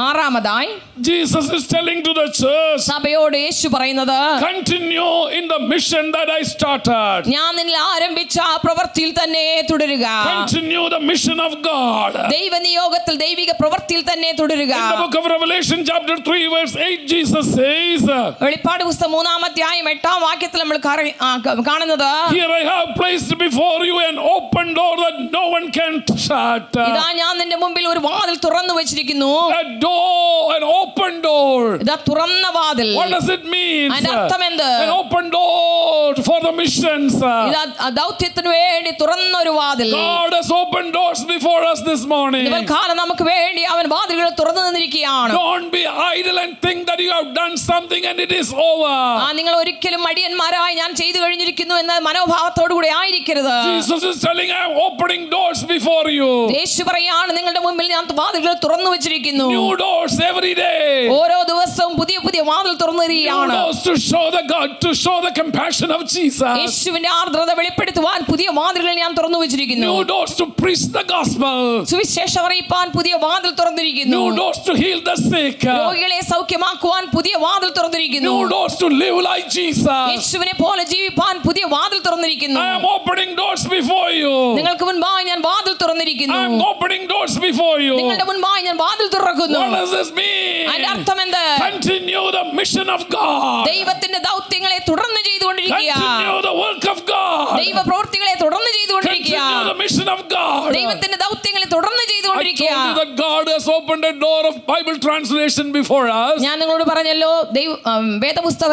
S2: ആറാമതായി
S1: Jesus is telling to the church,
S2: സഭയോട് യേശു പറയുന്നത്,
S1: continue in the mission that I started.
S2: ഞാൻ നിന്നിൽ ആരംഭിച്ച ആ പ്രവൃത്തിയിൽ തന്നെ തുടരുക.
S1: Continue the mission of God.
S2: ദൈവനിയോഗത്തിൽ ദൈവിക പ്രവൃത്തിയിൽ തന്നെ തുടരുക.
S1: In the book of Revelation chapter 3 verse 8 Jesus says,
S2: വെളിപ്പാട് പുസ്തകം 3-ാം അധ്യായം 8-ാം വാക്യത്തിൽ നമ്മൾ കാണുന്നത്,
S1: here I have placed before you an open door that no one can shut.
S2: ഇതാ ഞാൻ നിന്റെ മുമ്പിൽ ഒരു വാതിൽ തുറന്നു വെച്ചിരിക്കുന്നു.
S1: A door, an open door.
S2: ഇതാ തുറന്ന വാതിൽ.
S1: What does it mean?
S2: അതിന്റെ അർത്ഥം എന്ത്?
S1: An open door door for the missions.
S2: ഇതാ ദൗത്യത്തിന് വേണ്ടി തുറന്ന ഒരു വാതിൽ.
S1: God has opened doors before us this morning.
S2: കാലം നമുക്ക് വേണ്ടി അവൻ വാതിലുകൾ തുറന്നു തന്നിരിക്കുകയാണ്.
S1: Don't be idle and think that you have done something and it is over.
S2: നിങ്ങൾ ഒരിക്കലും മടിയന്മാരായി ഞാൻ ചെയ്തു കഴിഞ്ഞിരിക്കുന്നു എന്ന മനോഭാവത്തോടു കൂടി ആയിരിക്കരുത്.
S1: Jesus is telling, I am opening doors before you.
S2: യേശു പറയാണ് നിങ്ങളുടെ മുമ്പിൽ ഞാൻ വാതിലുകൾ തുറന്നു വെച്ചിരിക്കുന്നു.
S1: New doors every day.
S2: ഓരോ ദിവസവും പുതിയ പുതിയ വാതിൽ തുറന്നു തരികയാണ്.
S1: New doors to show the God, to show the compassion of Jesus.
S2: യേശുവിന്റെ ആർദ്രത വെളിപ്പെടുത്തുവാൻ പുതിയ വാതിലുകൾ ഞാൻ തുറന്നു വെച്ചിരിക്കുന്നു.
S1: New doors to preach the gospel.
S2: സുവിശേഷം അറിയിപ്പാൻ പുതിയ വാതിൽ തുറന്നിരിക്കുന്നു.
S1: New doors to heal the sick.
S2: രോഗികളെ സൗഖ്യമാക്കുവാൻ പുതിയ വാതിൽ തുറന്നിരിക്കുന്നു.
S1: New doors to live like Jesus.
S2: യേശുവിനെ പോലെ ജീവിപ്പാൻ പുതിയ വാതിൽ തുറന്നിരിക്കുന്നു.
S1: I am opening doors before you.
S2: നിങ്ങൾക്ക് മുൻപായി ഞാൻ വാതിൽ തുറന്നിരിക്കുന്നു.
S1: I am opening doors before you.
S2: നിങ്ങളുടെ മുൻപായി ഞാൻ വാതിൽ തുറക്കുന്നു.
S1: What does this mean?
S2: അതിന്റെ അർത്ഥം എന്ത്?
S1: Continue the mission of God.
S2: ദൈവത്തിന്റെ ദൗത്യങ്ങളെ തുടർന്ന് ചെയ്തുകൊണ്ടിരിക്കുക.
S1: Continue the work of God.
S2: ദൈവ പ്രവൃത്തികളെ തുടർന്ന് ചെയ്തുകൊണ്ടിരിക്കുക.
S1: Continue the mission of God.
S2: ദൈവത്തിന്റെ ദൗത്യങ്ങളെ തുടർന്ന്
S1: I
S2: ചെയ്തുകൊണ്ടിരിക്കുക.
S1: told you that God has opened a door of Bible translation before us.
S2: ഞാൻ നിങ്ങളോട് പറഞ്ഞല്ലോ വേദപുസ്തക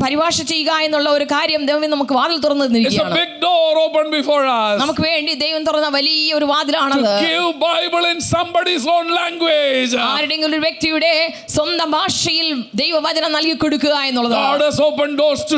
S2: പരിഭാഷ ചെയ്യുക എന്നുള്ള ഒരു കാര്യം ദൈവം നമുക്ക് വാതിൽ തുറന്നു
S1: It's a
S2: തന്നിരിക്കുകയാണ്.
S1: big door open before us.
S2: നമുക്ക് വേണ്ടി ദൈവം തുറന്ന വലിയ ഒരു വാതിലാണത്.
S1: To give Bible in somebody's own language.
S2: ആരുടെയെങ്കിലും ഒരു വ്യക്തിയുടെ സ്വന്തം ഭാഷയിൽ ദൈവവചനം നൽകി കൊടുക്കുക എന്നുള്ളതാണ്.
S1: God has opened doors to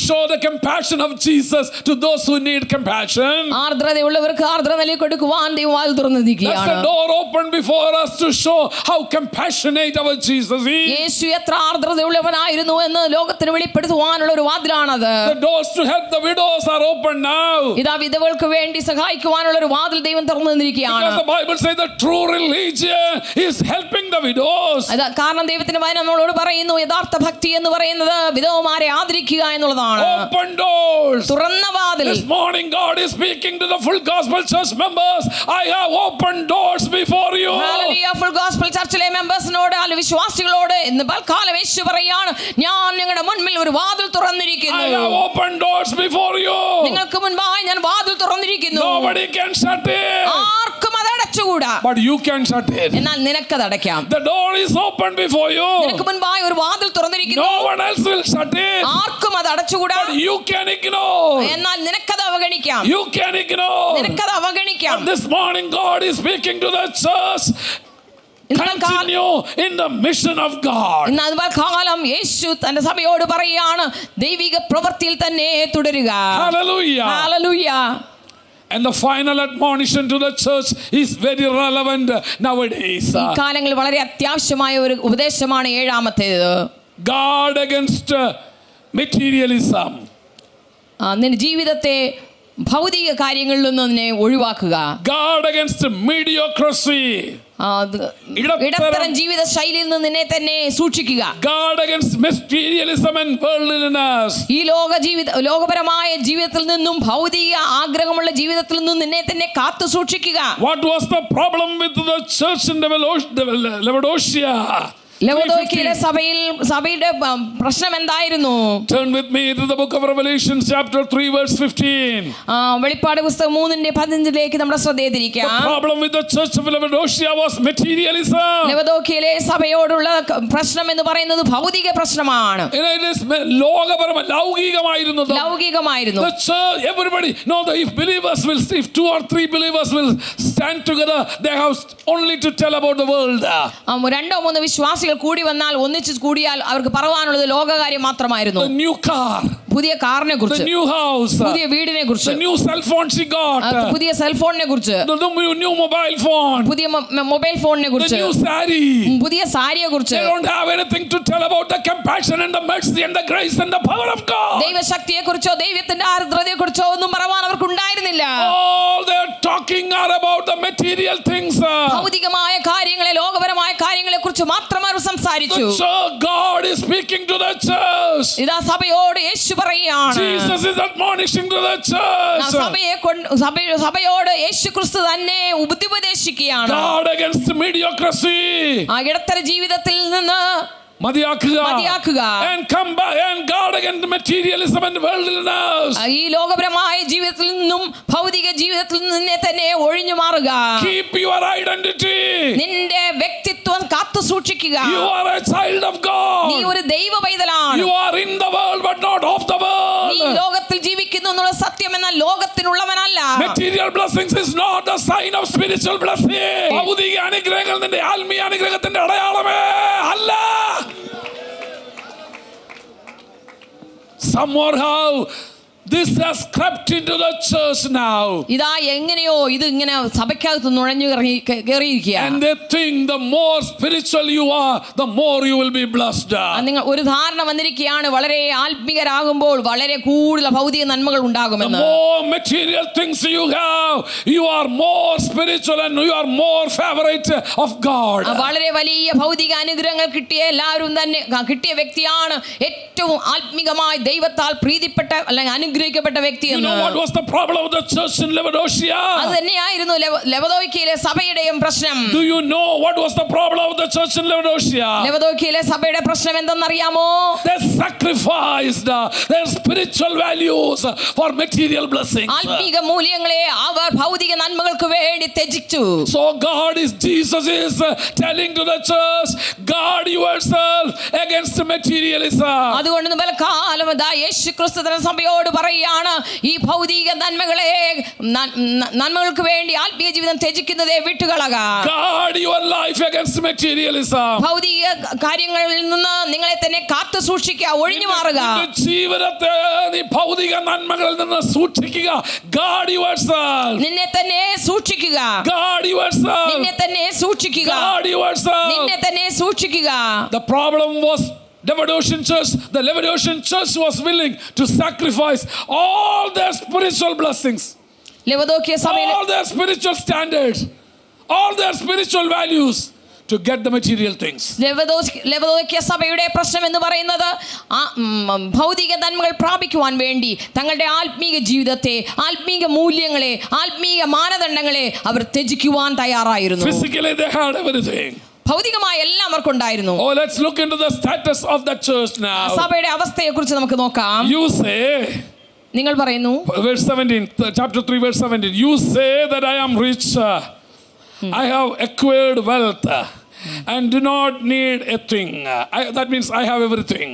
S1: show the compassion of Jesus to those who need compassion.
S2: ആർദ്രതയുള്ളവർക്ക് ആർദ്രത നൽകി കൊടുക്കുവാൻ ദൈവം വാതിൽ തുറന്നിരിക്കുകയാണ്.
S1: That's the door open before us to show how compassionate our Jesus is.
S2: യേശു എത്ര ആർദ്രതയുള്ളവനായിരുന്നു എന്ന് ലോകത്തിന് വെളിപ്പെടുത്തുവാനുള്ള ഒരു വാതിലാണത്.
S1: The doors to help the widows are open now.
S2: ഇതാ വിധവകൾക്ക് വേണ്ടി സഹായിക്കുവാനുള്ള ഒരു വാതിൽ ദൈവം തുറന്നു തന്നിരിക്കുകയാണ്.
S1: Because the Bible says that true religion is helping the widows.
S2: കാരണം ദൈവത്തിന്റെ വചനം നമ്മളോട് പറയുന്നു യഥാർത്ഥ ഭക്തി എന്ന് പറയുന്നത് വിധവമാരെ ആദരിക്കുക എന്നുള്ളതാണ്.
S1: Open doors.
S2: തുറന്ന വാതിൽ.
S1: This morning God is speaking to the Full Gospel Church members. I have opened doors before you.
S2: Hallelujah. Full gospel ചർച്ചിലെ മെമ്പേഴ്സിനോട് അല്ല വിശ്വാസികളോട് ഇന്ന് പൽക്കാലം യേശു പറയാണ് ഞാൻ നിങ്ങളുടെ മുൻപിൽ ഒരു വാതിൽ തുറന്നിരിക്കുന്നു.
S1: I have opened doors before you.
S2: നിങ്ങൾക്ക് മുൻപായി ഞാൻ വാതിൽ തുറന്നിരിക്കുന്നു.
S1: Nobody can shut it.
S2: ആർക്കും അത് അടച്ചുകൂടാ.
S1: But you can shut it.
S2: എന്നാൽ നിനക്കത് അടയ്ക്കാം.
S1: The door is open before you.
S2: നിനക്ക് മുൻപായി ഒരു വാതിൽ തുറന്നിരിക്കുന്നു.
S1: No one else will shut it.
S2: ആർക്കും അത് അടച്ചുകൂടാ.
S1: But you can ignore.
S2: എന്നാൽ നിനക്കത് അവഗണിക്കാം.
S1: You can ignore.
S2: നിനക്കത് അവഗണിക്കാം.
S1: But this morning God is speaking to the church. Continue in the mission of God.
S2: ഇന്ന് കാലം യേശു തന്റെ സഭയോട് പറയുകയാണ് ദൈവിക പ്രവൃത്തിയിൽ തന്നെ തുടരുക.
S1: Hallelujah.
S2: Hallelujah.
S1: And the final admonition to the church is very relevant nowadays.
S2: ഈ കാലങ്ങളിൽ വളരെ അത്യാവശ്യമായ ഒരു ഉപദേശമാണ് ഏഴാമത്തേത്.
S1: Guard against materialism.
S2: നിന്റെ ജീവിതത്തെ ഭൗതിക കാര്യങ്ങളിൽ നിന്ന് ഒഴിവാക്കുക.
S1: Guard against mediocrity.
S2: ഇടത്തരം ജീവിത ശൈലിയിൽ നിന്ന് നിന്നെ തന്നെ സൂക്ഷിക്കുക.
S1: Guard against materialism and worldliness.
S2: ഈ ലോകപരമായ ജീവിതത്തിൽ നിന്നും ഭൗതിക ആഗ്രഹമുള്ള ജീവിതത്തിൽ നിന്നും നിന്നെ തന്നെ കാത്തു സൂക്ഷിക്കുക.
S1: What was the problem with the church in Laodicea?
S2: ലവോദിക്കയിലെ സഭയുടെ പ്രശ്നം എന്തായിരുന്നു?
S1: Turn with me to the book of Revelation chapter 3 verse 15.
S2: വെളിപ്പാട് പുസ്തകം 3:15 നമ്മുടെ ശ്രദ്ധയെ തിരിക്കാം.
S1: The problem with the church of Laodicea was materialism.
S2: ലവോദിക്കയിലെ സഭയോടുള്ള പ്രശ്നം എന്ന് പറയുന്നത് ഭൗതിക പ്രശ്നമാണ്.
S1: It is ലൗകികമായിരുന്നു. The church, everybody, no, if believers will, if 2 or 3 believers will stand together, they have only to tell about the world.
S2: 2-3 വിശ്വാസികൾ കൂടി വന്നാൽ ഒന്നിച്ച് കൂടിയാൽ അവർക്ക് പറയാനുള്ളത് ലോകകാര്യം മാത്രമായിരുന്നു.
S1: The new car,
S2: പുതിയ കാറിനെ കുറിച്ച്,
S1: the new house,
S2: പുതിയ വീടിനെ കുറിച്ച്,
S1: the new cell phone she got,
S2: പുതിയ സെൽഫോണിനെ കുറിച്ച്,
S1: the new mobile phone,
S2: പുതിയ മൊബൈൽ ഫോണിനെ കുറിച്ച്,
S1: the new saree,
S2: പുതിയ സാരിയെ കുറിച്ച്.
S1: They don't have anything to tell about the compassion and the mercy and the grace and the power of God.
S2: ദൈവശക്തിയെ കുറിച്ചോ ദൈവത്തിന്റെ ആർദ്രതയെ കുറിച്ചോ ഒന്നും പറയാൻ അവർക്ക് ഉണ്ടായിരുന്നില്ല.
S1: All they are talking are about the material things.
S2: ഭൗതികമായ കാര്യങ്ങളെ, ലോകപരമായ കാര്യങ്ങളെ കുറിച്ച് മാത്രം അവർ സംസാരിച്ചു.
S1: God is speaking to the church.
S2: ഇതാ സഭയോട് യേശു പറയുകയാണ്.
S1: Jesus is admonishing to the church.
S2: സഭയോട് യേശു ക്രിസ്തു തന്നെ ഉപദേശിക്കുകയാണ്.
S1: Guard against mediocrity.
S2: ഇടത്തര ജീവിതത്തിൽ നിന്ന്
S1: മതിയാക്കുക. And come back and guard against materialism and worldliness.
S2: ഈ ലോകപരമായ ജീവിതത്തിൽ നിന്നും ഭൗതിക ജീവിതത്തിൽ നിന്നെ തന്നെ ഒഴിഞ്ഞു മാറുക.
S1: Keep your identity.
S2: നിന്റെ വ്യക്തിത്വം കാത്തു കാത്തു സൂക്ഷിക്കുക.
S1: You are a child of God.
S2: നീ ഒരു ദൈവ പൈതലാണ്.
S1: You are in the world but not of the world.
S2: നീ ലോകത്തിൽ ജീവിക്കുന്നു എന്നുള്ള സത്യം, എന്നാൽ ലോകത്തിനുള്ളവനല്ല.
S1: Material blessings is not the sign of spiritual blessing. ഭൗതിക അനുഗ്രഹങ്ങൾ നിന്റെ ആത്മീയ അനുഗ്രഹത്തിന്റെ അടയാളമേ അല്ല. Somehow this has crept into the church now.
S2: ഇതാ എങ്ങനെയോ ഇത് ഇങ്ങനെ സഭയ്ക്കകത്ത് നുഴഞ്ഞു കയറിയിരിക്കുകയാണ്.
S1: And they think the more spiritual you are, the more you will be blessed.
S2: നിങ്ങൾ ഒരു ധാരണ വന്നിരിക്കുകയാണ്, വളരെ ആത്മീയരാകുമ്പോൾ വളരെ കൂടുതൽ ഭൗതിക നന്മകൾ
S1: The
S2: ഉണ്ടാകുമെന്ന്.
S1: more material things you have, you are more spiritual and you are more favorite of God.
S2: വളരെ വലിയ ഭൗതിക അനുഗ്രഹങ്ങൾ കിട്ടിയ എല്ലാവരും തന്നെ കിട്ടിയ വ്യക്തിയാണ് ഏറ്റവും ആത്മീകമായി ദൈവത്താൽ പ്രീതിപ്പെട്ട അല്ലെങ്കിൽ അനുഗ്രഹിക്കപ്പെട്ട വ്യക്തി
S1: You
S2: എന്ന്.
S1: know what was the problem of the church in Laodicea?
S2: അത് തന്നെയായിരുന്നു ലവദോക്കിയയിലെ സഭയുടെയും പ്രശ്നം.
S1: Do you know what was the problem of the church in Laodicea?
S2: ലവദോക്കിയയിലെ സഭയുടെ പ്രശ്നം എന്തെന്നറിയാമോ?
S1: They sacrificed their spiritual values for material blessings.
S2: ആത്മീക മൂല്യങ്ങളെ അവർ ഭൗതിക നന്മകൾക്ക് വേണ്ടി ത്യജിച്ചു.
S1: So Jesus is telling to the church, guard yourself against materialism.
S2: അതുകൊണ്ട് ബലക്കാലം യേശു ക്രിസ്തു തന്റെ സഭയോട് പറയുകയാണ്, ഈ ഭൗതിക നന്മകൾക്ക് വേണ്ടി ആത്മീയ ജീവിതം ത്യജിക്കുന്നതേ വിട്ടുകളക.
S1: Guard your life against materialism.
S2: ഭൗതിക കാര്യങ്ങളിൽ നിന്ന് നിങ്ങളെ തന്നെ കാത്തു സൂക്ഷിക്കുക, ഒഴിഞ്ഞു മാറുക.
S1: ജീവിതത്തെ നീ ഭൗതിക നന്മകളിൽ നിന്ന് സൂക്ഷിക്കുക. Guard yourself.
S2: നിന്നെ തന്നെ സൂക്ഷിക്കുക.
S1: Guard yourself.
S2: നിന്നെ തന്നെ സൂക്ഷിക്കുക.
S1: Guard yourself.
S2: നിന്നെ തന്നെ സൂക്ഷിക്കുക.
S1: The problem was the Laodicean church was willing to sacrifice all their spiritual blessings,
S2: ലവദോക്കിയ സഭയിലെ
S1: all their spiritual standards, all their spiritual values to get the material things.
S2: ലവദോക്കിയ സഭയുടെ പ്രശ്നം എന്ന് പറയുന്നത് ഭൗതിക നന്മകൾ പ്രാപിക്കുവാൻ വേണ്ടി തങ്ങളുടെ ആത്മീക ജീവിതത്തെ, ആത്മീക മൂല്യങ്ങളെ, ആത്മീക മാനദണ്ഡങ്ങളെ അവർ ത്യജിക്കുവാൻ തയ്യാറായിരുന്നു.
S1: Physically they had everything.
S2: ഭൗതികമായ എല്ലാം അവർക്കുണ്ടായിരുന്നു.
S1: Oh, let's look into the status of the church now.
S2: സഭയുടെ അവസ്ഥയെ കുറിച്ച് നമുക്ക് നോക്കാം.
S1: You say,
S2: നിങ്ങൾ പറയുന്നു,
S1: verse 17, chapter 3 verse 17, you say that I am rich, I have acquired wealth and do not need a thing. That means I have everything.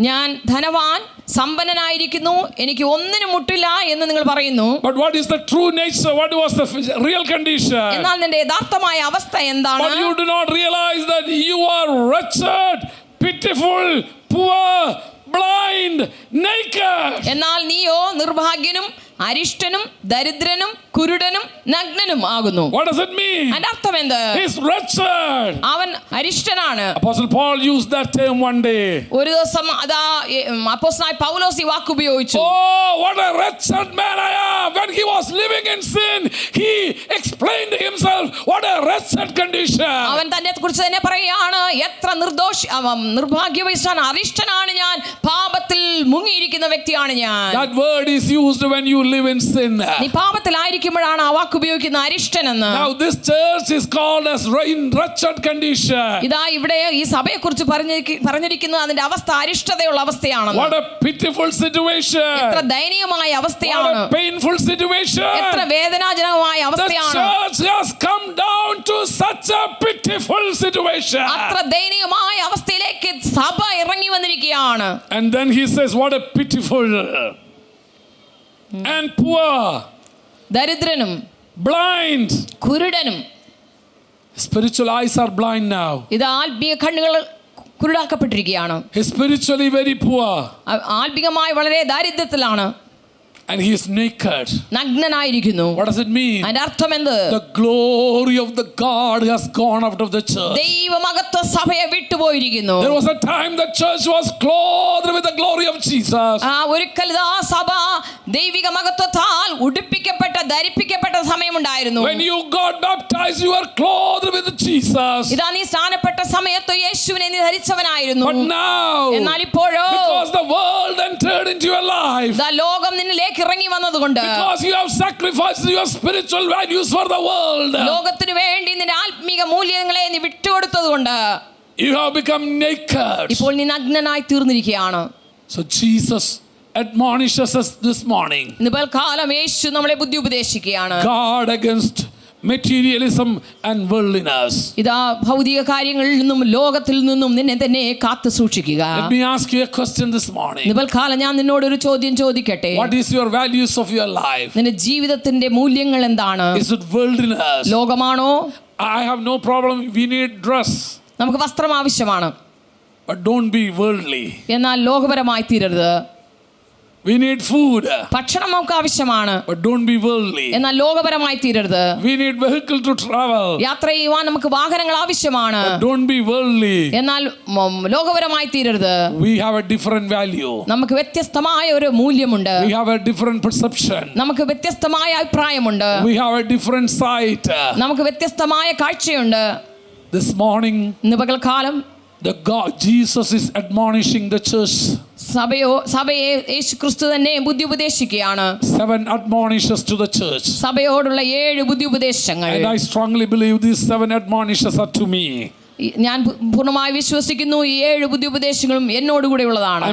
S2: ഞാൻ ധനവാൻ സമ്പന്നനായിരിക്കുന്നു, എനിക്ക് ഒന്നിനും മുട്ടില്ല എന്ന് നിങ്ങൾ പറയുന്നു.
S1: But what is the true nature? What was the real condition?
S2: എന്നാൽ നിന്റെ യഥാർത്ഥമായ അവസ്ഥ എന്താണ്?
S1: But you do not realize that you are wretched, pitiful, poor, blind, naked.
S2: എന്നാൽ നീയോ നിർഭാഗ്യനും അരിഷ്ടനും ദരിദ്രനും കുരുടനും നഗ്നനും ആകുന്നു.
S1: What does it mean?
S2: അതിന്റെ അർത്ഥം എന്ത്?
S1: He is wretched.
S2: അവൻ അരിഷ്ടനാണ്.
S1: Apostle Paul used that term one day.
S2: ഒരു ദിവസം അതാ അപ്പോസ്തലനായ പൗലോസ് ഈ വാക്ക് ഉപയോഗിച്ചു.
S1: Oh, what a wretched man I am. When he was living in sin, he explained himself what a wretched condition.
S2: അവൻ തന്നെ കുറിച്ച് തന്നെ പറയുകയാണ്, എത്ര നിർഭാഗ്യവശാണ്, അരിഷ്ടനാണ് ഞാൻ, പാപത്തിൽ മുങ്ങിയിരിക്കുന്ന വ്യക്തിയാണ് ഞാൻ.
S1: That word is used when you live in sin.
S2: നീ പാപത്തിലായിരിക്കുമ്പോഴാണ് ആ വാക്ക് ഉപയോഗിക്കുന്ന അരിഷ്ടൻ എന്ന്.
S1: Now this church is called as in wretched condition.
S2: ഇതാ ഇവിടെ ഈ സഭയെ കുറിച്ച് പറഞ്ഞിരിക്കുന്നത് അതിന്റെ അവസ്ഥ അരിഷ്ടതയുള്ള അവസ്ഥയാണ്.
S1: What a pitiful situation.
S2: എത്ര ദയനീയമായ അവസ്ഥയാണ്.
S1: What a painful situation.
S2: എത്ര വേദനാജനകമായ
S1: The
S2: അവസ്ഥയാണ്.
S1: church has come down to such a pitiful situation.
S2: അത്ര ദയനീയമായ അവസ്ഥയിലേക്ക് സഭ ഇറങ്ങി വന്നിരിക്കുകയാണ്.
S1: And then he says, what a pitiful and poor,
S2: ദരിദ്രനും
S1: blind.
S2: കുരുടനും.
S1: Spiritual eyes are blind now.
S2: ഇത് ആത്മീയ കണ്ണുകൾ കുരുടാക്കപ്പെട്ടിരിക്കുകയാണ്.
S1: He's spiritually very poor.
S2: ആത്മീകമായി വളരെ ദാരിദ്ര്യത്തിലാണ്.
S1: And he is naked.
S2: നഗ്നനായിരിക്കുന്നു.
S1: What does it mean?
S2: അതിന്റെ അർത്ഥം എന്ത്?
S1: The glory of the God has gone out of the church.
S2: ദൈവമഹത്വ സഭയെ വിട്ടുപോയിരിക്കുന്നു.
S1: There was a time the church was clothed with the glory of Jesus.
S2: ഒരിക്കൽ സഭ ദൈവിക മഹത്വത്താൽ ഉടുപ്പിക്കപ്പെട്ട ധരിപ്പിക്കപ്പെട്ട സമയമുണ്ടായിരുന്നു.
S1: When you got baptized, you were clothed with Jesus.
S2: ഇതാ നീ സ്നാനപ്പെട്ട സമയത്ത് യേശുവിനെ നീ ധരിച്ചവനായിരുന്നു.
S1: But now,
S2: എന്നാൽ ഇപ്പോഴോ,
S1: because the world entered into your life,
S2: ലോകം നിന്നിലേക്ക് ഇറങ്ങി വന്നതുകൊണ്ട്,
S1: because you have sacrificed your spiritual values for the world,
S2: ലോകത്തിന് വേണ്ടി നിന്റെ ആത്മീക മൂല്യങ്ങളെ നീ വിട്ടുകൊടുത്തതുകൊണ്ട്,
S1: you have become naked.
S2: ഇപ്പോൾ നീ നഗ്നനായി തീർന്നിരിക്കുകയാണ്.
S1: So Jesus admonishes us this morning.
S2: ഇന്ന് പൽക്കാലം യേശു നമ്മളെ ബുദ്ധി ഉപദേശിക്കുകയാണ്.
S1: Guard against materialism and worldliness.
S2: ഇതാ ഭൗതിക കാര്യങ്ങളിൽ നിന്നും ലോകത്തിൽ നിന്നും നിന്നെ തന്നെ കാത്തു സൂക്ഷിക്കുക.
S1: Let me ask you a question this morning.
S2: നിബൽക്കാലം ഞാൻ നിന്നോട് ഒരു ചോദ്യം ചോദിക്കട്ടെ.
S1: What is your values of your life?
S2: നിന്റെ ജീവിതത്തിന്റെ മൂല്യങ്ങൾ എന്താണ്?
S1: Is it worldliness?
S2: ലോകമാണോ?
S1: I have no problem. We need dress.
S2: നമുക്ക് വസ്ത്രം ആവശ്യമാണ്.
S1: But don't be worldly.
S2: എന്നാൽ ലോകപരമായി തീരരുത്.
S1: We need food.
S2: ഭക്ഷണം നമുക്ക് ആവശ്യമാണ്.
S1: But don't be worldly.
S2: എന്നാൽ ലോകപരമായി തീരരുത്.
S1: We need vehicle to travel.
S2: യാത്ര ചെയ്യുവാൻ നമുക്ക് വാഹനങ്ങൾ ആവശ്യമാണ്.
S1: But don't be worldly.
S2: എന്നാൽ ലോകപരമായി തീരരുത്.
S1: We have a different value.
S2: നമുക്ക് വ്യത്യസ്തമായ ഒരു മൂല്യമുണ്ട്.
S1: We have a different perception.
S2: നമുക്ക് വ്യത്യസ്തമായ അഭിപ്രായമുണ്ട്.
S1: We have a different sight.
S2: നമുക്ക് വ്യത്യസ്തമായ കാഴ്ചയുണ്ട്.
S1: This morning,
S2: ഇന്ന് പകൽക്കാലം
S1: Jesus is admonishing the church.
S2: സഭയെ യേശുക്രിസ്തു തന്നെ ബുദ്ധി ഉപദേശിക്കുകയാണ്.
S1: 7 admonishes to the church.
S2: സഭയോടുള്ള 7 ബുദ്ധി ഉപദേശങ്ങൾ.
S1: And I strongly believe these 7 admonishes are to me.
S2: ഞാൻ പൂർണ്ണമായി വിശ്വസിക്കുന്നു ഈ 7 ബുദ്ധി ഉപദേശങ്ങളും എന്നോടുകൂടെ ഉള്ളതാണ്.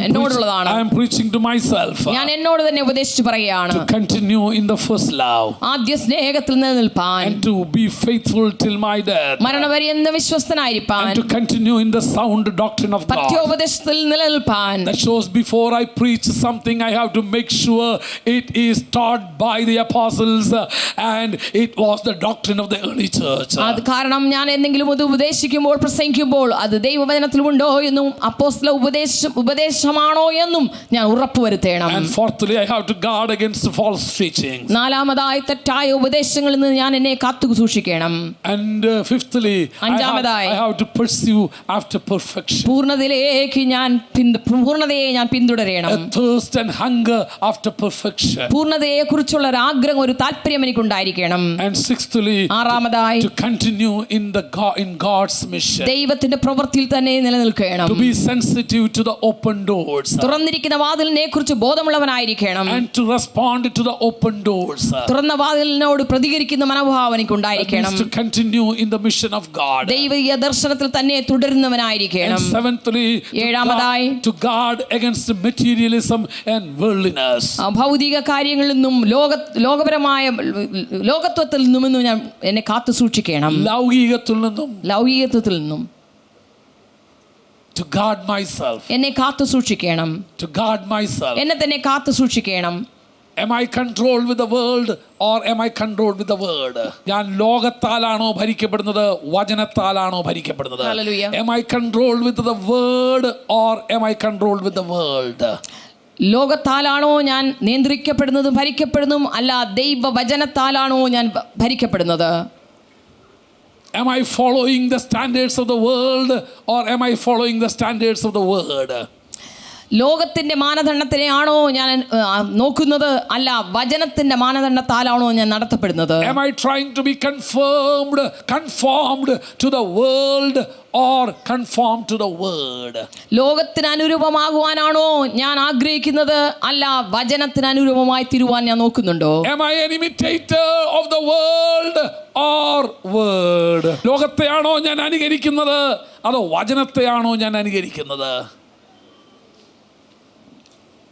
S1: I am preaching to myself.
S2: ഞാൻ എന്നോട് തന്നെ ഉപദേശിച്ചു പറയുകയാണ്.
S1: To continue in the first love.
S2: ആദ്യ സ്നേഹത്തിൽ നിലനിൽപ്പാൻ.
S1: And to be faithful till my death.
S2: മരണപര്യന്തം വിശ്വസ്തനായിരിക്കാൻ.
S1: And to continue in the sound doctrine of God.
S2: പത്യോപദേശത്തിൽ നിലനിൽപ്പാൻ.
S1: That shows before I preach something, I have to make sure it is taught by the apostles and it was the doctrine of the early church.
S2: അത് കാരണം ഞാൻ എന്തെങ്കിലും ഇത് ഉപദേശിക്കുമ്പോൾ പ്രസംഗിക്കുമ്പോൾ അത് ദൈവവചനത്തിലുണ്ടോ എന്നും അപ്പോസ്തല ഉപദേശമാണോ എന്നും ഞാൻ ഉറപ്പുവരുത്തണം.
S1: And fourthly, I have to guard against false teaching.
S2: നാലാമതായി തെറ്റായ ഉപദേശങ്ങളിൽ നിന്ന് ഞാൻ എന്നെ കാത്തു സൂക്ഷിക്കണം.
S1: And fifthly, I have to pursue after perfection.
S2: പൂർണ്ണതയിലേക്ക് പൂർണ്ണതയെ ഞാൻ പിന്തുടരണം.
S1: A thirst and hunger after perfection.
S2: പൂർണ്ണതയെ കുറിച്ചുള്ള ഒരു ആഗ്രഹം, ഒരു താല്പര്യം എനിക്കുണ്ടായിരിക്കണം.
S1: And sixthly,
S2: ആറാമതായി
S1: to continue in God's mission.
S2: ദൈവത്തിന്റെ പ്രവൃത്തിയിൽ തന്നെ നിലനിൽക്കണം.
S1: To be sensitive to the open doors.
S2: തുറന്നിരിക്കുന്ന വാതിലിനെ കുറിച്ച് ബോധമുള്ളവനായിരിക്കണം.
S1: And to respond to the open doors.
S2: തുറന്ന വാതിലിനോട് പ്രതികരിക്കുന്ന മനോഭാവം എനിക്കുണ്ടായിരിക്കണം.
S1: To continue in the mission of God.
S2: ദൈവിക ദർശനത്തിൽ തന്നെ തുടരുന്നവനായിരിക്കണം.
S1: And seventhly,
S2: ഏഴാമതായി
S1: to guard against materialism and worldliness.
S2: ഭൗതിക കാര്യങ്ങളിൽ നിന്നും ലോകപരമായ ലോകത്വത്തിൽ നിന്നും ഞാൻ എന്നെ കാത്തു സൂക്ഷിക്കണം.
S1: ലൗകികത്തിൽ നിന്നും
S2: to guard myself. എന്നെ കാത്തു സൂക്ഷിക്കണം.
S1: To guard myself.
S2: എന്നെ തന്നെ കാത്തു സൂക്ഷിക്കണം.
S1: Am I controlled with the world or am I controlled with the word? ഞാൻ ലോകത്താലാണോ ഭരിക്കപ്പെടുന്നത് വചനത്താലാണോ ഭരിക്കപ്പെടുന്നത്?
S2: Hallelujah.
S1: Am I controlled with the word or am I controlled with the world?
S2: ലോകത്താലാണോ ഞാൻ നിയന്ത്രിക്കപ്പെടുന്നതും ഭരിക്കപ്പെടുന്നതും അല്ല ദൈവവചനത്താലാണോ ഞാൻ ഭരിക്കപ്പെടുന്നത്?
S1: Am I following the standards of the world or am I following the standards of the word?
S2: ലോകത്തിന്റെ മാനദണ്ഡത്തിനെയാണോ ഞാൻ നോക്കുന്നത് അല്ല വചനത്തിന്റെ മാനദണ്ഡത്താലാണോ ഞാൻ നടത്തപ്പെടുന്നത്?
S1: Am I trying to be conformed to the world or conformed to the word?
S2: ലോകത്തിന് അനുരൂപമാകുവാനാണോ ഞാൻ ആഗ്രഹിക്കുന്നത് അല്ല വചനത്തിന് അനുരൂപമായി തീരുവാൻ ഞാൻ നോക്കുന്നുണ്ടോ?
S1: Am I an imitator of the world or word? ലോകത്തെയാണോ ഞാൻ അനുകരിക്കുന്നത് അതോ വചനത്തെയാണോ ഞാൻ അനുകരിക്കുന്നത്?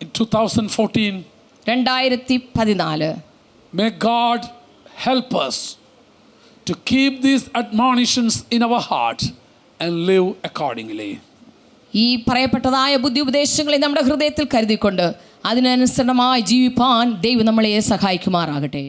S1: In 2014, may God help us to keep these admonitions in our heart and live accordingly.
S2: ഈ പറയപ്പെട്ടതായ ബുദ്ധി ഉപദേശങ്ങളെ നമ്മുടെ ഹൃദയത്തിൽ കരുതിക്കൊണ്ട് അതിനനുസരണമായി ജീവിപ്പാൻ ദൈവം നമ്മളെ സഹായിക്കുമാറാകട്ടെ.